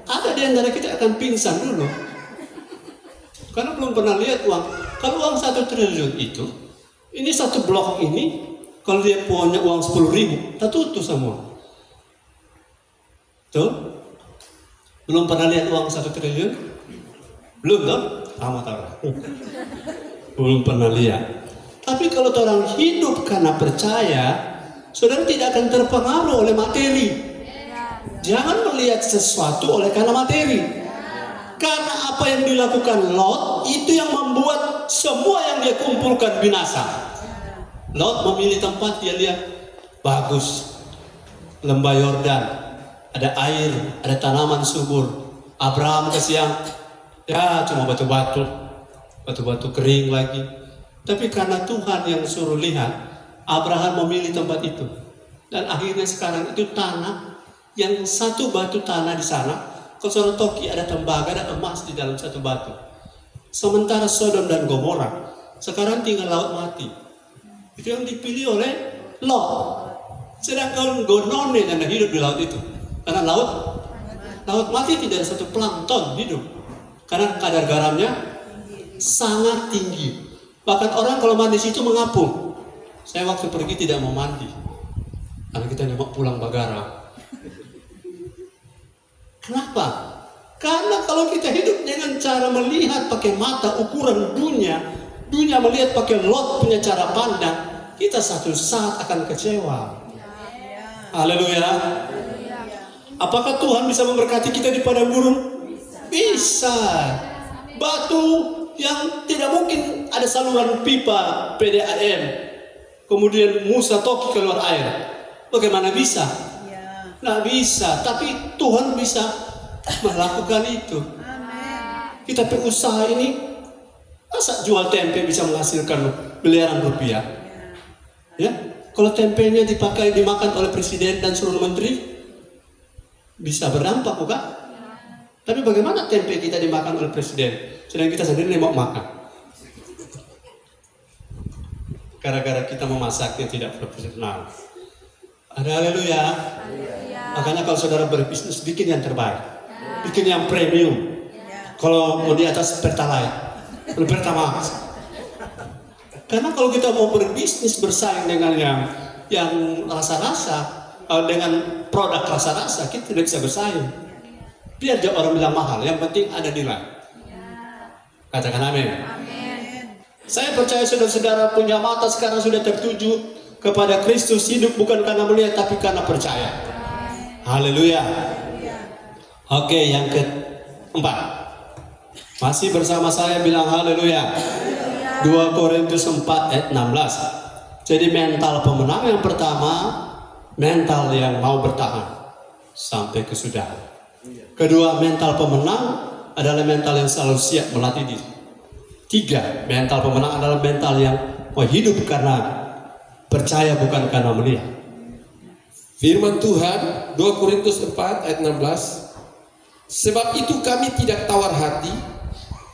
Ada di antara kita akan pingsan dulu, karena belum pernah lihat uang. Kalau uang 1 triliun itu, ini 1 blok ini, kalau dia punya uang 10.000, tak tutup semua. Tuh, belum pernah lihat uang 1 triliun? Belum tuh? Sama tahu. Belum pernah lihat. Tapi kalau orang hidup karena percaya, saudara tidak akan terpengaruh oleh materi. Jangan melihat sesuatu oleh karena materi. Karena apa yang dilakukan Lot itu yang membuat semua yang dia kumpulkan binasa. Lot memilih tempat, dia lihat bagus, lembah Yordan, ada air, ada tanaman subur. Abraham ke siang, ya cuma batu-batu kering lagi. Tapi karena Tuhan yang suruh lihat, Abraham memilih tempat itu. Dan akhirnya sekarang itu tanah, yang 1 batu tanah di sana, kalau saudara toki ada tembaga, ada emas di dalam 1 batu. Sementara Sodom dan Gomora sekarang tinggal laut mati. Itu yang dipilih oleh Lot. Sedangkan Gonone yang hidup di laut itu, karena laut mati tidak ada 1 plankton hidup, karena kadar garamnya sangat tinggi. Bahkan orang kalau mandi situ mengapung. Saya waktu pergi tidak mau mandi, karena kita nyemak pulang bagara. Kenapa? Karena kalau kita hidup dengan cara melihat pakai mata ukuran dunia melihat pakai Lot punya cara pandang, kita satu saat akan kecewa. Haleluya. Apakah Tuhan bisa memberkati kita di padang gurun? Bisa. Batu yang tidak mungkin ada saluran pipa PDAM, kemudian Musa toki keluar air. Bagaimana bisa? Nggak bisa. Tapi Tuhan bisa melakukan itu. Kita pengusaha ini, masa jual tempe bisa menghasilkan miliaran rupiah? Ya, kalau tempenya dimakan oleh presiden dan seluruh menteri, bisa berdampak bukan? Tapi bagaimana tempe kita dimakan oleh presiden, sedang kita sendiri mau makan? Gara-gara kita memasaknya tidak profesional. Ada haleluya. Makanya kalau saudara berbisnis, bikin yang terbaik, bikin yang premium. Kalau mau di atas Pertalite, Pertamax. Karena kalau kita mau berbisnis bersaing dengan yang rasa-rasa, dengan produk rasa-rasa, kita tidak bisa bersaing. Biar orang bilang mahal, yang penting ada nilai. Katakan amin. Saya percaya saudara-saudara punya mata sekarang sudah tertuju kepada Kristus, hidup bukan karena melihat tapi karena percaya. Haleluya. Oke, yang keempat, masih bersama saya bilang haleluya. 2 Korintus 4 ayat 16. Jadi mental pemenang yang pertama, mental yang mau bertahan sampai kesudahan. Kedua, mental pemenang adalah mental yang selalu siap melatih diri. 3, mental pemenang adalah mental yang mau hidup karena percaya bukan karena melihat. Firman Tuhan 2 Korintus 4 ayat 16. Sebab itu kami tidak tawar hati,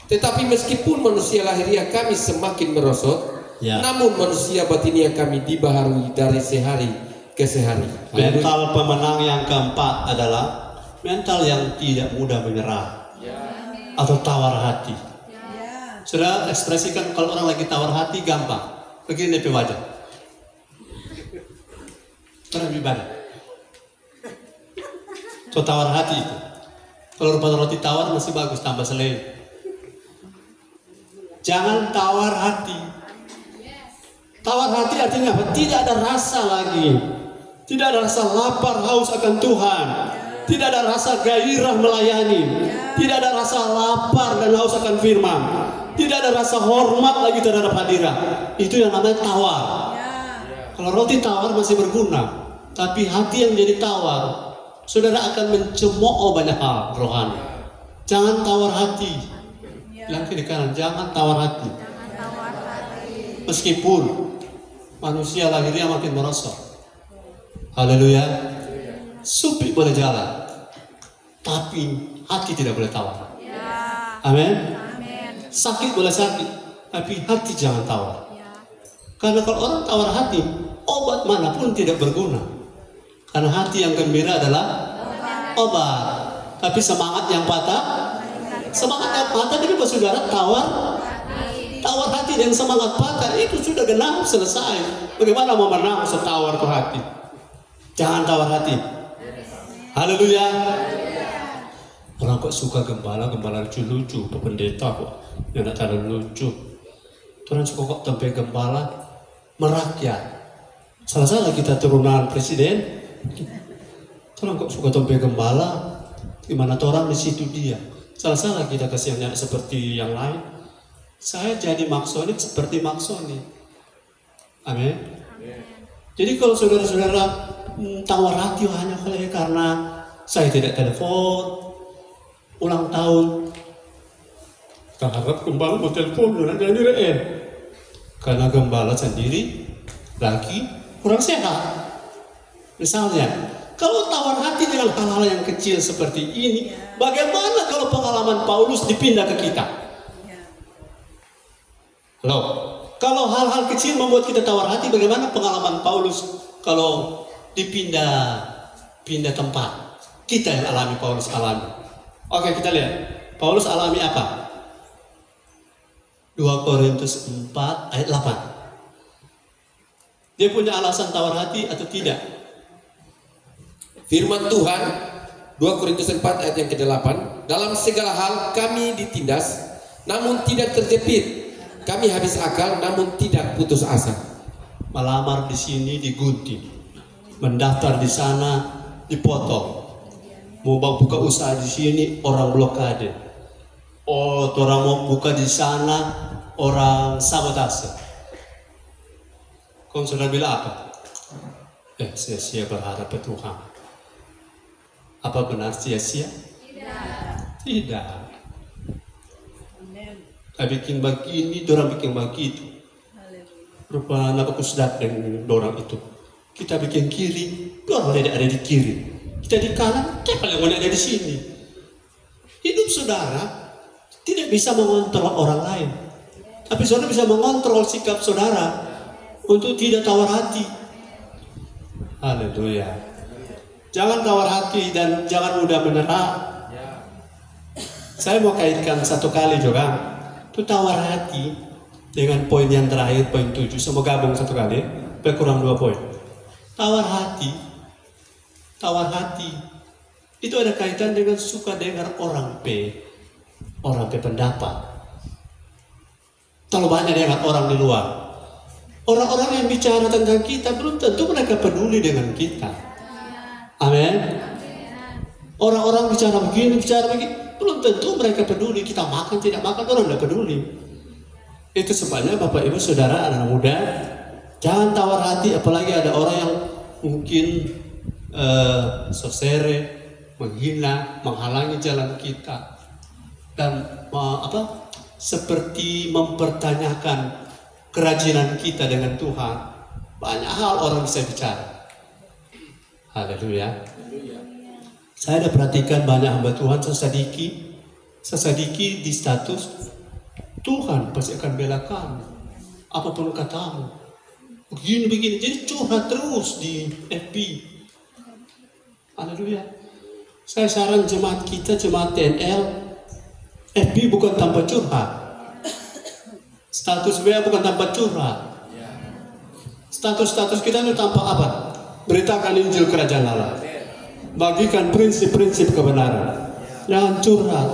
tetapi meskipun manusia lahiriah kami semakin merosot, Ya. Namun manusia batinia kami dibaharui dari sehari ke sehari. Mental pemenang yang keempat adalah mental yang tidak mudah menyerah atau tawar hati. Sudah ekspresikan kalau orang lagi tawar hati gampang. Begini di wajah. Terang ibadah. So tawar hati itu. Kalau rupa roti tawar masih bagus tambah selai. Jangan tawar hati. Tawar hati artinya apa? Tidak ada rasa lagi. Tidak ada rasa lapar haus akan Tuhan. Tidak ada rasa gairah melayani. Tidak ada rasa lapar dan haus akan firman. Tidak ada rasa hormat lagi terhadap hadirat. Itu yang namanya tawar. Kalau roti tawar masih berguna, tapi hati yang jadi tawar, saudara akan mencemooh banyak hal rohani. Jangan tawar hati. Bilang kiri kanan, jangan tawar hati. Meskipun manusia lahirnya makin merosot. Haleluya. Supi boleh jalan, tapi hati tidak boleh tawar. Amin. Sakit boleh sakit, tapi hati jangan tawar. Karena kalau orang tawar hati, obat manapun tidak berguna. Karena hati yang gembira adalah obat. Tapi semangat yang patah, tapi kalau saudara tawar hati dan semangat patah itu sudah genap selesai. Bagaimana mau menang setawar itu hati? Jangan tawar hati. Haleluya. Orang kok suka gembala lucu-lucu, pendeta kok yang tidak terlalu lucu. Orang suka kok tempe gembala merakyat. Salah-salah kita turunan presiden. Orang kok suka tempe gembala, gimana orang di situ dia. Salah-salah kita kasihannya seperti yang lain. Saya jadi maksoni seperti maksoni. Amin. Jadi kalau saudara-saudara tawar hati hanya karena saya tidak telepon ulang tahun, kita harap gembala mau telepon jangan nyirain. Karena gembala sendiri lagi kurang sehat. Misalnya, kalau tawar hati dengan hal-hal yang kecil seperti ini, bagaimana kalau pengalaman Paulus dipindah ke kita? Halo, kalau hal-hal kecil membuat kita tawar hati, bagaimana pengalaman Paulus kalau pindah tempat? Kita yang alami, Paulus alami. Oke, kita lihat. Paulus alami apa? 2 Korintus 4 ayat 8. Dia punya alasan tawar hati atau tidak? Firman Tuhan 2 Korintus 4 ayat yang ke-8, dalam segala hal kami ditindas namun tidak terjepit. Kami habis akal namun tidak putus asa. Melamar di sini digunting, mendaftar di sana dipotong, mau buka usaha di sini orang blokade, orang mau buka di sana orang sabotase. Kau sudah bilang apa? Sia-sia berharap ke Tuhan. Apa benar sia-sia? Tidak. Saya bikin begini, dorang bikin begitu. Rupanya aku sudah dengan dorang itu. Kita bikin kiri, dorang ada di kiri. Kita di kanan, kita paling ada di sini. Hidup saudara tidak bisa mengontrol orang lain, tapi saudara bisa mengontrol sikap saudara untuk tidak tawar hati. Haleluya. Jangan tawar hati dan jangan mudah menyerah. Saya mau kaitkan satu kali juga. Itu tawar hati dengan poin yang terakhir, poin 7. Semua gabung satu kali, kurang 2 poin. Tawar hati itu ada kaitan dengan suka dengar orang pendapat. Terlalu banyak dengar orang di luar. Orang-orang yang bicara tentang kita belum tentu mereka peduli dengan kita. Amin. Orang-orang bicara begini, belum tentu mereka peduli. Kita makan, tidak makan, orang tidak peduli. Itu sebabnya Bapak Ibu Saudara anak muda, jangan tawar hati, apalagi ada orang yang mungkin sosere, menghina, menghalangi jalan kita, dan seperti mempertanyakan kerajinan kita dengan Tuhan. Banyak hal orang bisa bicara. Haleluya. Saya ada perhatikan banyak hamba Tuhan sesadiki di status Tuhan pasti akan bela kami. apapun katamu. Begini. Jadi curhat terus di FB. Haleluya. Saya saran jemaat kita, jemaat TNL, FB bukan tanpa curhat. Status WA bukan tanpa curhat. Status kita itu tanpa apa? Beritakan Injil Kerajaan Allah. Bagikan prinsip-prinsip kebenaran. Jangan curhat.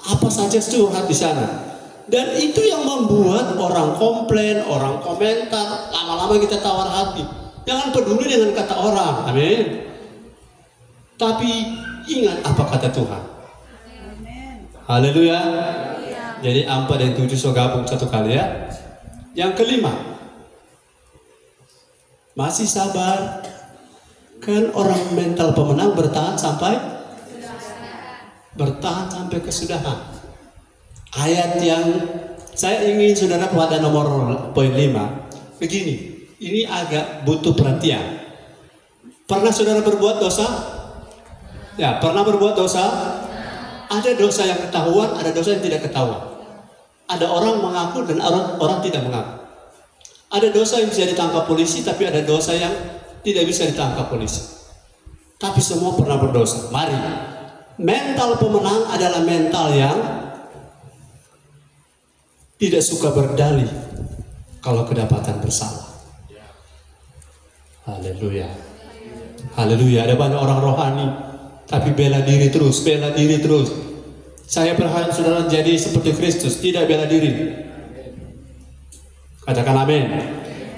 Apa saja curhat di sana. Dan itu yang membuat orang komplain, orang komentar, lama-lama kita tawar hati. Jangan peduli dengan kata orang, amin. Tapi ingat apa kata Tuhan. Haleluya. Jadi 4 dan 7 so gabung satu kali ya. Yang kelima, masih sabar. Kan orang mental pemenang bertahan sampai kesudahan. Ayat yang saya ingin saudara pada nomor poin 5 begini, ini agak butuh perhatian. Pernah saudara berbuat dosa? Ya, pernah berbuat dosa? Ada dosa yang ketahuan, ada dosa yang tidak ketahuan. Ada orang mengaku dan orang tidak mengaku. Ada dosa yang bisa ditangkap polisi, tapi ada dosa yang tidak bisa ditangkap polisi. Tapi semua pernah berdosa. Mari, mental pemenang adalah mental yang tidak suka berdalih kalau kedapatan bersalah. Haleluya. Haleluya. Ada banyak orang rohani tapi bela diri terus. Saya berharap saudara jadi seperti Kristus, tidak bela diri. Katakan amin.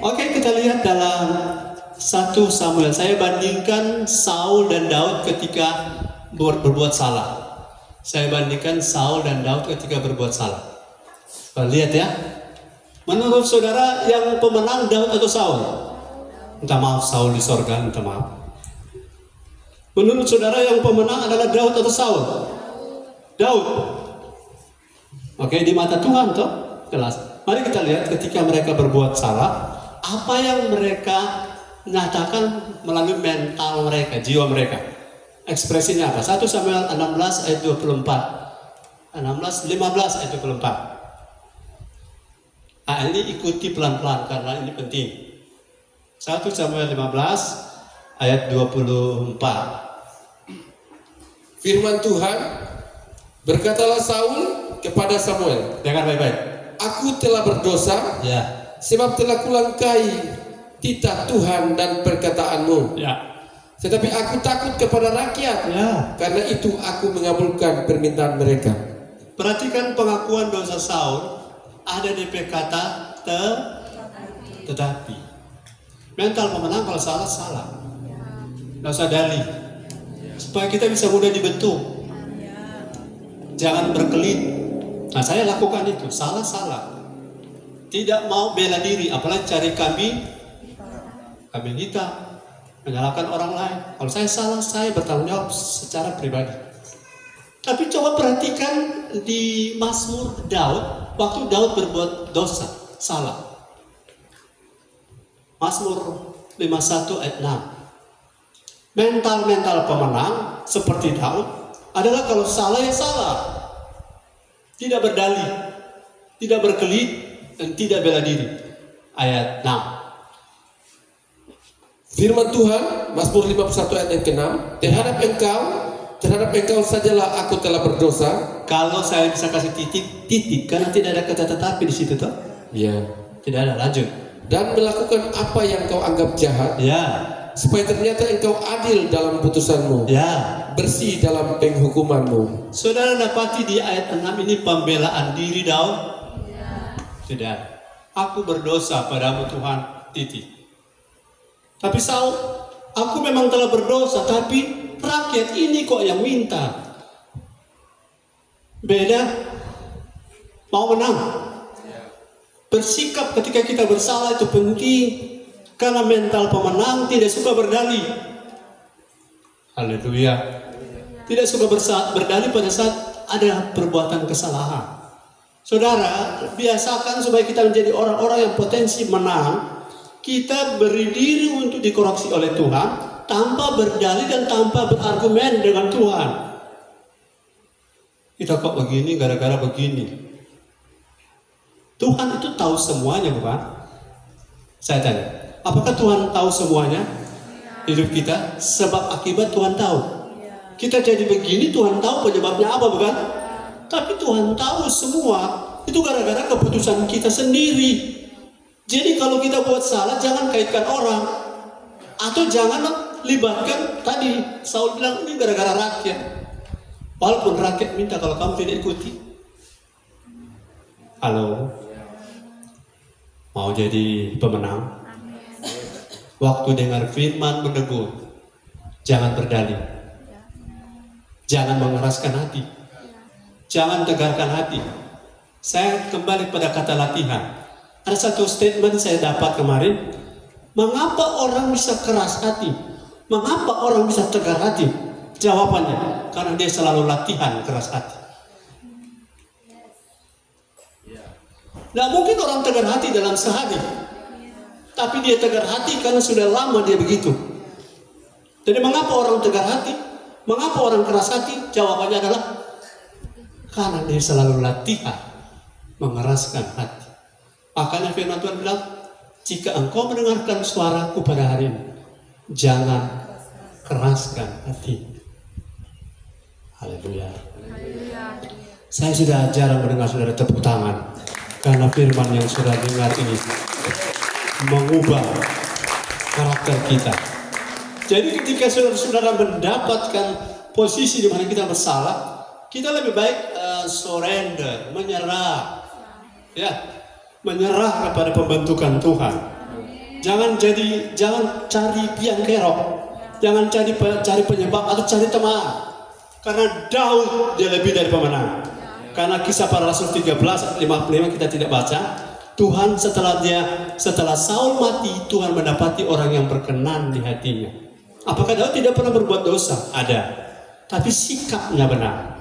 Oke, kita lihat dalam 1 Samuel. Saya bandingkan Saul dan Daud ketika berbuat salah. Berbuat salah. Lihat ya. Menurut saudara yang pemenang Daud atau Saul? Minta maaf, Saul di sorga, minta maaf. Menurut saudara yang pemenang adalah Daud atau Saul? Daud. Oke, di mata Tuhan toh jelas. Mari kita lihat ketika mereka berbuat salah, apa yang mereka nyatakan melalui mental mereka, jiwa mereka. Ekspresinya apa? 1 Samuel 16 ayat 24. 15 ayat 24. Nah, ini ikuti pelan-pelan karena ini penting. 1 Samuel 15 ayat 24. Firman Tuhan, berkatalah Saul kepada Samuel, Dengar baik-baik. aku telah berdosa, Ya. sebab telah kulangkai titah Tuhan dan perkataanmu. Ya. Tetapi aku takut kepada rakyat, Ya. karena itu aku mengabulkan permintaan mereka. Perhatikan pengakuan dosa Saul. Ada DP kata tetapi. Mental pemenang kalau salah. Nggak usah dalih. Supaya kita bisa mudah dibentuk. Jangan berkelit. Nah, saya lakukan itu. Salah. Tidak mau bela diri. Apalagi cari kambing hitam. Menyalahkan orang lain. Kalau saya salah, saya bertanggung jawab secara pribadi. Tapi coba perhatikan di Mazmur Daud. Waktu Daud berbuat dosa, salah. Mazmur 51 ayat 6. Mental pemenang seperti Daud adalah kalau salah ya salah. Tidak berdalih, tidak berkelit, dan tidak bela diri. Ayat 6. Firman Tuhan, Mazmur 51 ayat yang ke-6, terhadap engkau sajalah aku telah berdosa. Kalau saya bisa kasih titik, karena tidak ada kata tetapi di situ toh. Ya. Tidak ada, lanjut. Dan melakukan apa yang kau anggap jahat. Ya. Supaya ternyata engkau adil dalam putusanmu. Ya. Bersih dalam penghukumanmu. Saudara dapati di ayat 6 ini pembelaan diri Daud? Tidak. Aku berdosa padamu Tuhan, titik. Tapi Saul, aku memang telah berdosa, tapi rakyat ini kok yang minta. Beda. Mau menang. Bersikap ketika kita bersalah itu penting. Karena mental pemenang tidak suka berdalih. Haleluya. Tidak suka berdalih pada saat ada perbuatan kesalahan. Saudara, biasakan supaya kita menjadi orang-orang yang potensi menang. Kita beri diri untuk dikoreksi oleh Tuhan tanpa berdalih dan tanpa berargumen dengan Tuhan. Kita kok begini gara-gara begini. Tuhan itu tahu semuanya, bukan? Saya tanya, apakah Tuhan tahu semuanya hidup kita? Sebab akibat Tuhan tahu. Kita jadi begini, Tuhan tahu penyebabnya apa, bukan? Tapi Tuhan tahu semua. Itu gara-gara keputusan kita sendiri. Jadi kalau kita buat salah, jangan kaitkan orang. Atau jangan libatkan, tadi Saul bilang ini gara-gara rakyat. Walaupun rakyat minta kalau kamu tidak ikuti. Halo? Mau jadi pemenang? Waktu dengar firman menegur, jangan berdalih. Jangan mengeraskan hati. Jangan tegarkan hati. Saya kembali pada kata latihan. Ada satu statement saya dapat kemarin. Mengapa orang bisa keras hati? Mengapa orang bisa tegar hati? Jawabannya, karena dia selalu latihan keras hati. Nah, mungkin orang tegar hati dalam sehari, tapi dia tegar hati karena sudah lama dia begitu. Jadi mengapa orang tegar hati? Mengapa orang keras hati? Jawabannya adalah karena dia selalu latihan mengeraskan hati. Makanya firman Tuhan bilang, jika engkau mendengarkan suaraku pada hari ini, jangan keraskan hati. Haleluya. Saya sudah jarang mendengar saudara tepuk tangan, karena firman yang sudah dengar ini mengubah karakter kita. Jadi ketika saudara-saudara mendapatkan posisi di mana kita bersalah, kita lebih baik surrender, menyerah, ya, menyerah kepada pembentukan Tuhan. Jangan cari biang kerok, jangan cari penyebab atau cari teman. Karena Daud dia lebih dari pemenang. Karena Kisah Para Rasul 13:55 kita tidak baca. Tuhan setelah Saul mati, Tuhan mendapati orang yang berkenan di hatinya. Apakah Daud tidak pernah berbuat dosa? Ada. Tapi sikapnya benar.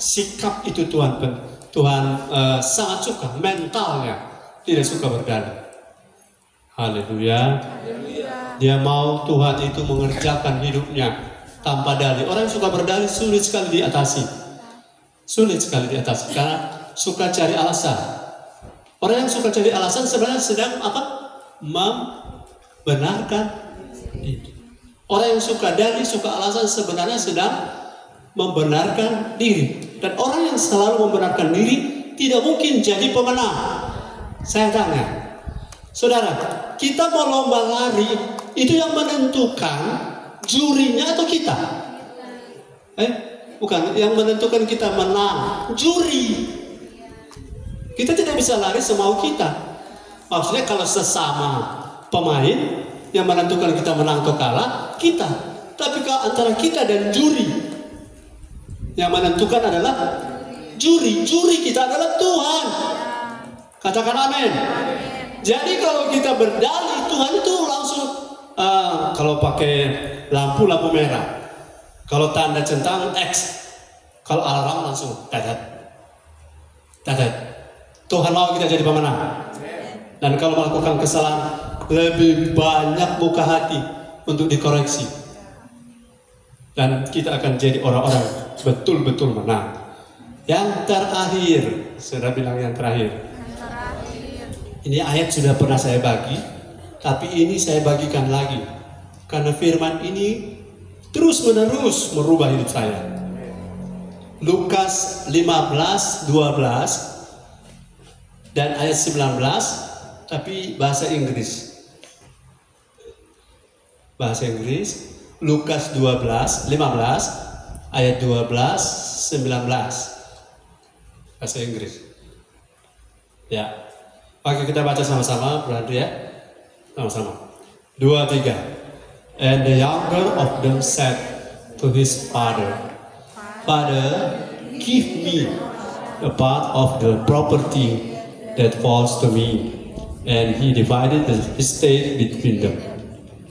Sikap itu Tuhan sangat suka. Mentalnya tidak suka berdalih. Haleluya. Dia mau Tuhan itu mengerjakan hidupnya tanpa dalih. Orang yang suka berdalih sulit sekali diatasi. Sulit sekali diatasi karena suka cari alasan. Orang yang suka cari alasan sebenarnya sedang apa? Membenarkan itu. Orang yang suka dalih, suka alasan sebenarnya sedang membenarkan diri. Dan orang yang selalu membenarkan diri tidak mungkin jadi pemenang. Saya tanya, saudara, kita mau lomba lari, itu yang menentukan jurinya atau kita? Bukan, yang menentukan kita menang, juri. Kita tidak bisa lari semau kita. Maksudnya kalau sesama pemain, yang menentukan kita menang atau kalah, kita. Tapi kalau antara kita dan juri, yang menentukan adalah juri. Juri kita adalah Tuhan. Katakan amin. Jadi kalau kita berdalih, Tuhan itu langsung kalau pakai lampu merah, kalau tanda centang X, kalau alarm langsung dadat. Tuhan mau kita jadi pemenang. Dan kalau melakukan kesalahan, lebih banyak buka hati untuk dikoreksi. Dan kita akan jadi orang-orang betul-betul menang. Yang terakhir, sudah bilang yang terakhir. Ini ayat sudah pernah saya bagi, tapi ini saya bagikan lagi. Karena firman ini terus-menerus merubah hidup saya. Lukas 15:12 dan ayat 19, tapi bahasa Inggris. Bahasa Inggris, Lukas 15 ayat 12-19. Bahasa Inggris. Ya. Oke, kita baca sama-sama, berarti ya. Sama-sama. 2, 3. And the younger of them said to his father, Father, give me a part of the property that falls to me. And he divided the estate between them.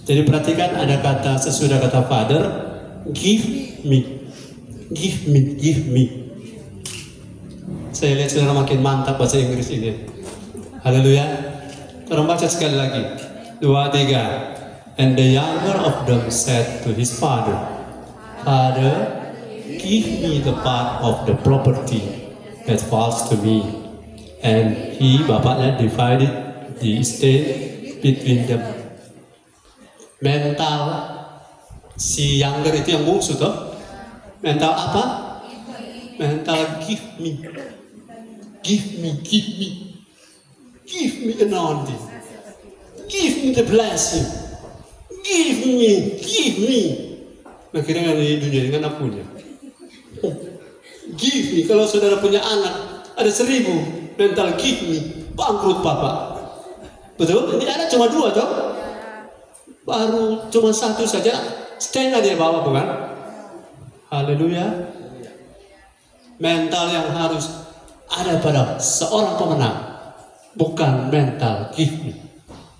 Jadi perhatikan ada kata, sesudah kata father, give me. Saya lihat saudara makin mantap bahasa Inggris ini. Haleluya. Tolong baca sekali lagi. 2, 3. And the younger of them said to his father, Father, give me the part of the property that falls to me. And bapaknya divided the estate between them. Mental si younger itu yang bungsu toh. Mental apa? Mental give me. Give me, give me. Give me anointing. Give me the blessing. Give me, give me. Akhirnya di dunia ini kan apa punya? Oh, give me. Kalau saudara punya anak, ada 1000 mental give me, bangkrut papa. Betul? Ini anak cuma 2 toh? Baru cuma 1 saja, setengah dia bawa bukan? Haleluya. Mental yang harus ada pada seorang pemenang, bukan mental give me.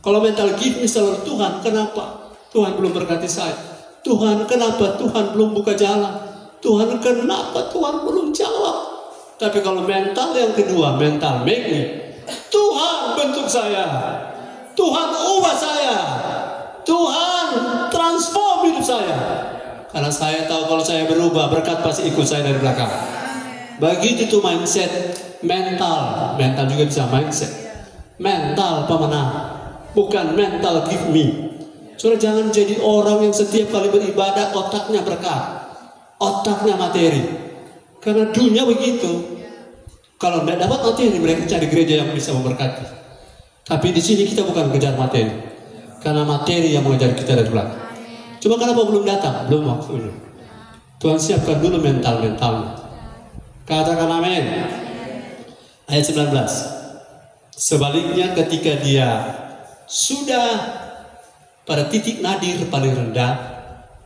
Kalau mental give me selalu Tuhan, kenapa Tuhan belum berkati saya? Tuhan, kenapa Tuhan belum buka jalan? Tuhan, kenapa Tuhan belum jawab? Tapi kalau mental yang kedua, mental make me, Tuhan bentuk saya, Tuhan ubah saya, Tuhan transform hidup saya. Karena saya tahu kalau saya berubah, berkat pasti ikut saya dari belakang. Begitu tuh mindset mental. Mental juga bisa mindset. Mental pemenang, bukan mental give me. Saudara jangan jadi orang yang setiap kali beribadah otaknya berkat, otaknya materi. Karena dunia begitu. Kalau tidak dapat materi, mereka cari gereja yang bisa memberkati. Tapi di sini kita bukan kejar materi, karena materi yang mengejar kita dari belakang. Cuma kenapa belum datang? Belum waktunya. Tuhan siapkan dulu mental-mentalnya. Katakan amin. Ayat 19. Sebaliknya ketika dia sudah pada titik nadir paling rendah,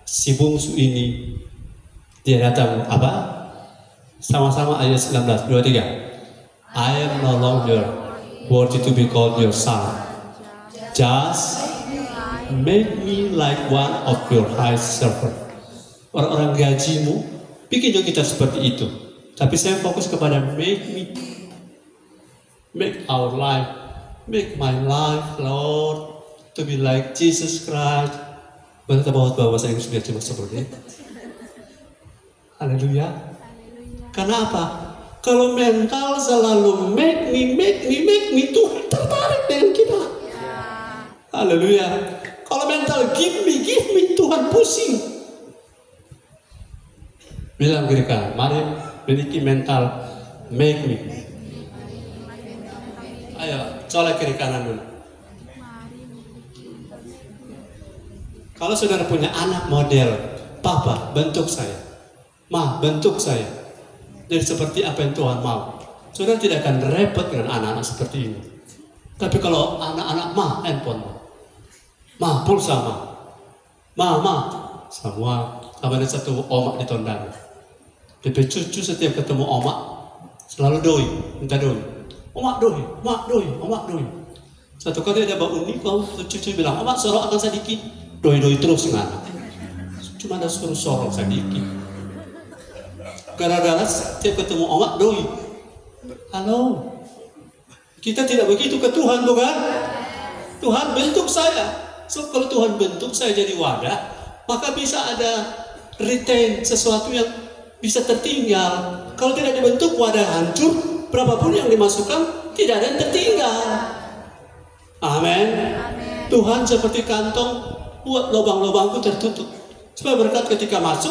si bungsu ini dia datang apa? Sama-sama ayat 19, 23. I am no longer worthy to be called your son. Just make me like one of your high servant. Orang-orang gajimu bikin juga kita seperti itu. Tapi saya fokus kepada make me, make our life, make my life, Lord, to be like Jesus Christ. Benar bahasa Inggris sudah cuma seperti itu. Haleluya. Karena apa? Kalau mental selalu make me, Tuhan tertarik dengan kita. Haleluya. Kalau mental give me, Tuhan pusing. Bilang kiri kanan, mari miliki mental make me. Ayo, colek kiri kanan dulu. Kalau saudara punya anak model, papa bentuk saya, ma bentuk saya, jadi seperti apa yang Tuhan mau. Saudara tidak akan repot dengan anak-anak seperti ini. Tapi kalau anak-anak ma handphone, ma pulsa, ma semua. Ada satu omak di tondano. DP cucu setiap ketemu omak selalu doi, minta doi. Omak doi, omak doi. Satu kali ada bau unik, cucu bilang, omak sorok akan sedikit. Doi terus nggak? Cuma ada suruh sorok sedikit. Gara-gara setiap ketemu omak doi. Halo, kita tidak begitu ke Tuhan bukan? Tuhan bentuk saya. So kalau Tuhan bentuk saya jadi wadah, maka bisa ada retain sesuatu yang bisa tertinggal. Kalau tidak dibentuk wadah hancur, berapapun yang dimasukkan tidak ada yang tertinggal. Amin. Tuhan seperti kantong, buat lubang-lubangku tertutup supaya berkat ketika masuk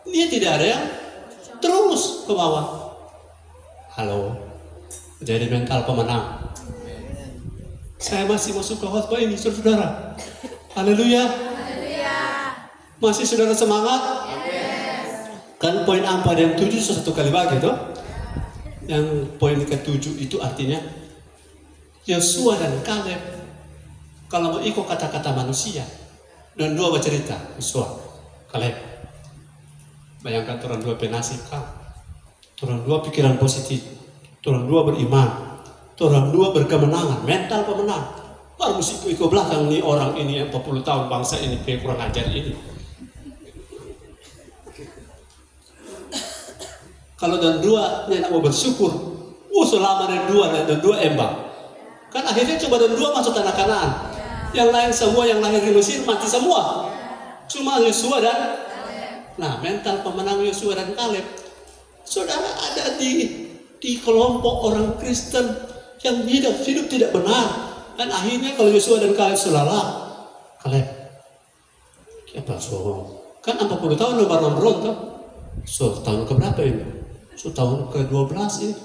dia tidak ada yang terus ke bawah. Halo, jadi mental pemenang. Saya masih masuk ke khotbah ini, saudara. Haleluya. Masih saudara semangat? Kan poin 4 dan 7 satu kali bagi tuh. Yang poin ke-7 itu artinya Yosua dan Kaleb. Kalau mau ikut kata-kata manusia, dan 2 bercerita, Yosua, Kaleb. Bayangkan turun 2 penasih kan, turun 2 pikiran positif, turun 2 beriman, turun 2 berkemenangan, mental pemenang. Baru mesti ikut belakang nih orang ini yang 40 tahun bangsa ini kurang ajar ini. Kalau dan 2 nenek mau bersyukur, selama dan 2 embang. Kan akhirnya coba dan 2 masuk tanah Kanaan. Yang lain semua yang lahir di Mesir mati semua. Cuma Yosua dan mental pemenang Yosua dan Kaleb. Saudara ada di kelompok orang Kristen yang hidup tidak benar. Dan akhirnya kalau Yosua dan Kaleb selalah, Kaleb, apa so? Kan 40 tahun lo baru berontak. So tahun keberapa ini? So tahun ke-12 ini.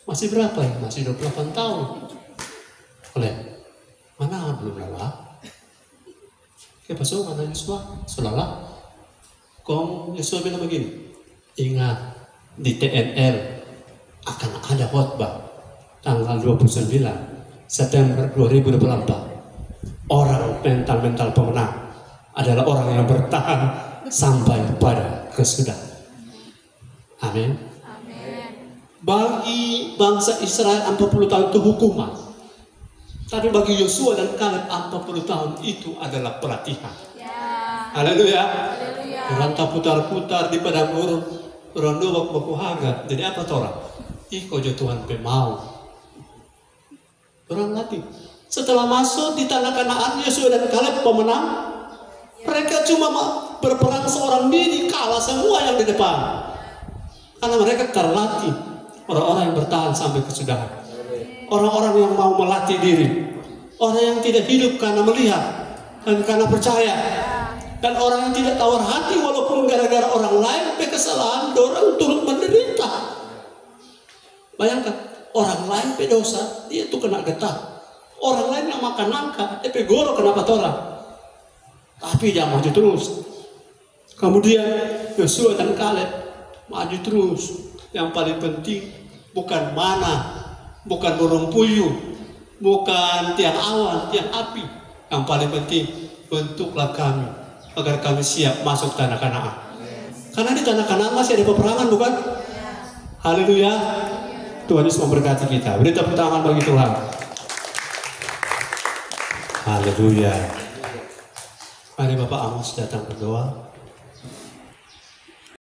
Masih berapa ya? Masih 28 tahun. Kaleb, mana belum lelah? Apa so? Mana Yosua? Selalah. Kong Yosua bilang begini, ingat di TNL akan ada khotbah tanggal 29 September 2024. Orang mental pemenang adalah orang yang bertahan sampai pada kesudahan. Amin. Bagi bangsa Israel 40 tahun itu hukuman. Tapi bagi Yosua dan Kaleb 40 tahun itu adalah pelatihan. Haleluya. Orang tak putar-putar di padang gurun, orang dua baku hangat. Jadi apa orang? Iko jo Tuhan pemau. Orang latih. Setelah masuk di tanah Kanaan, Yosua dan Kaleb pemenang. Mereka cuma berperang seorang diri, kalah semua yang di depan. Karena mereka terlatih. Orang-orang yang bertahan sampai kesudahan. Orang-orang yang mau melatih diri. Orang yang tidak hidup karena melihat dan karena percaya. Dan orang yang tidak tawar hati walaupun gara-gara orang lain kesalahan, orang turut menderita. Bayangkan, orang lain dosa, dia tuh kena getah. Orang lain yang makan nangka, goro kenapa orang. Tapi dia maju terus. Kemudian Yosua dan Kaleb maju terus. Yang paling penting bukan mana, bukan burung puyuh, bukan tiang awan, tiang api. Yang paling penting bentuklah kami agar kami siap masuk tanah Kanaan. Karena di tanah Kanaan masih ada peperangan, bukan? Haleluya. Tuhan Yesus memberkati kita. Beri tepuk tangan bagi Tuhan. Haleluya. Mari Bapak Amos datang berdoa.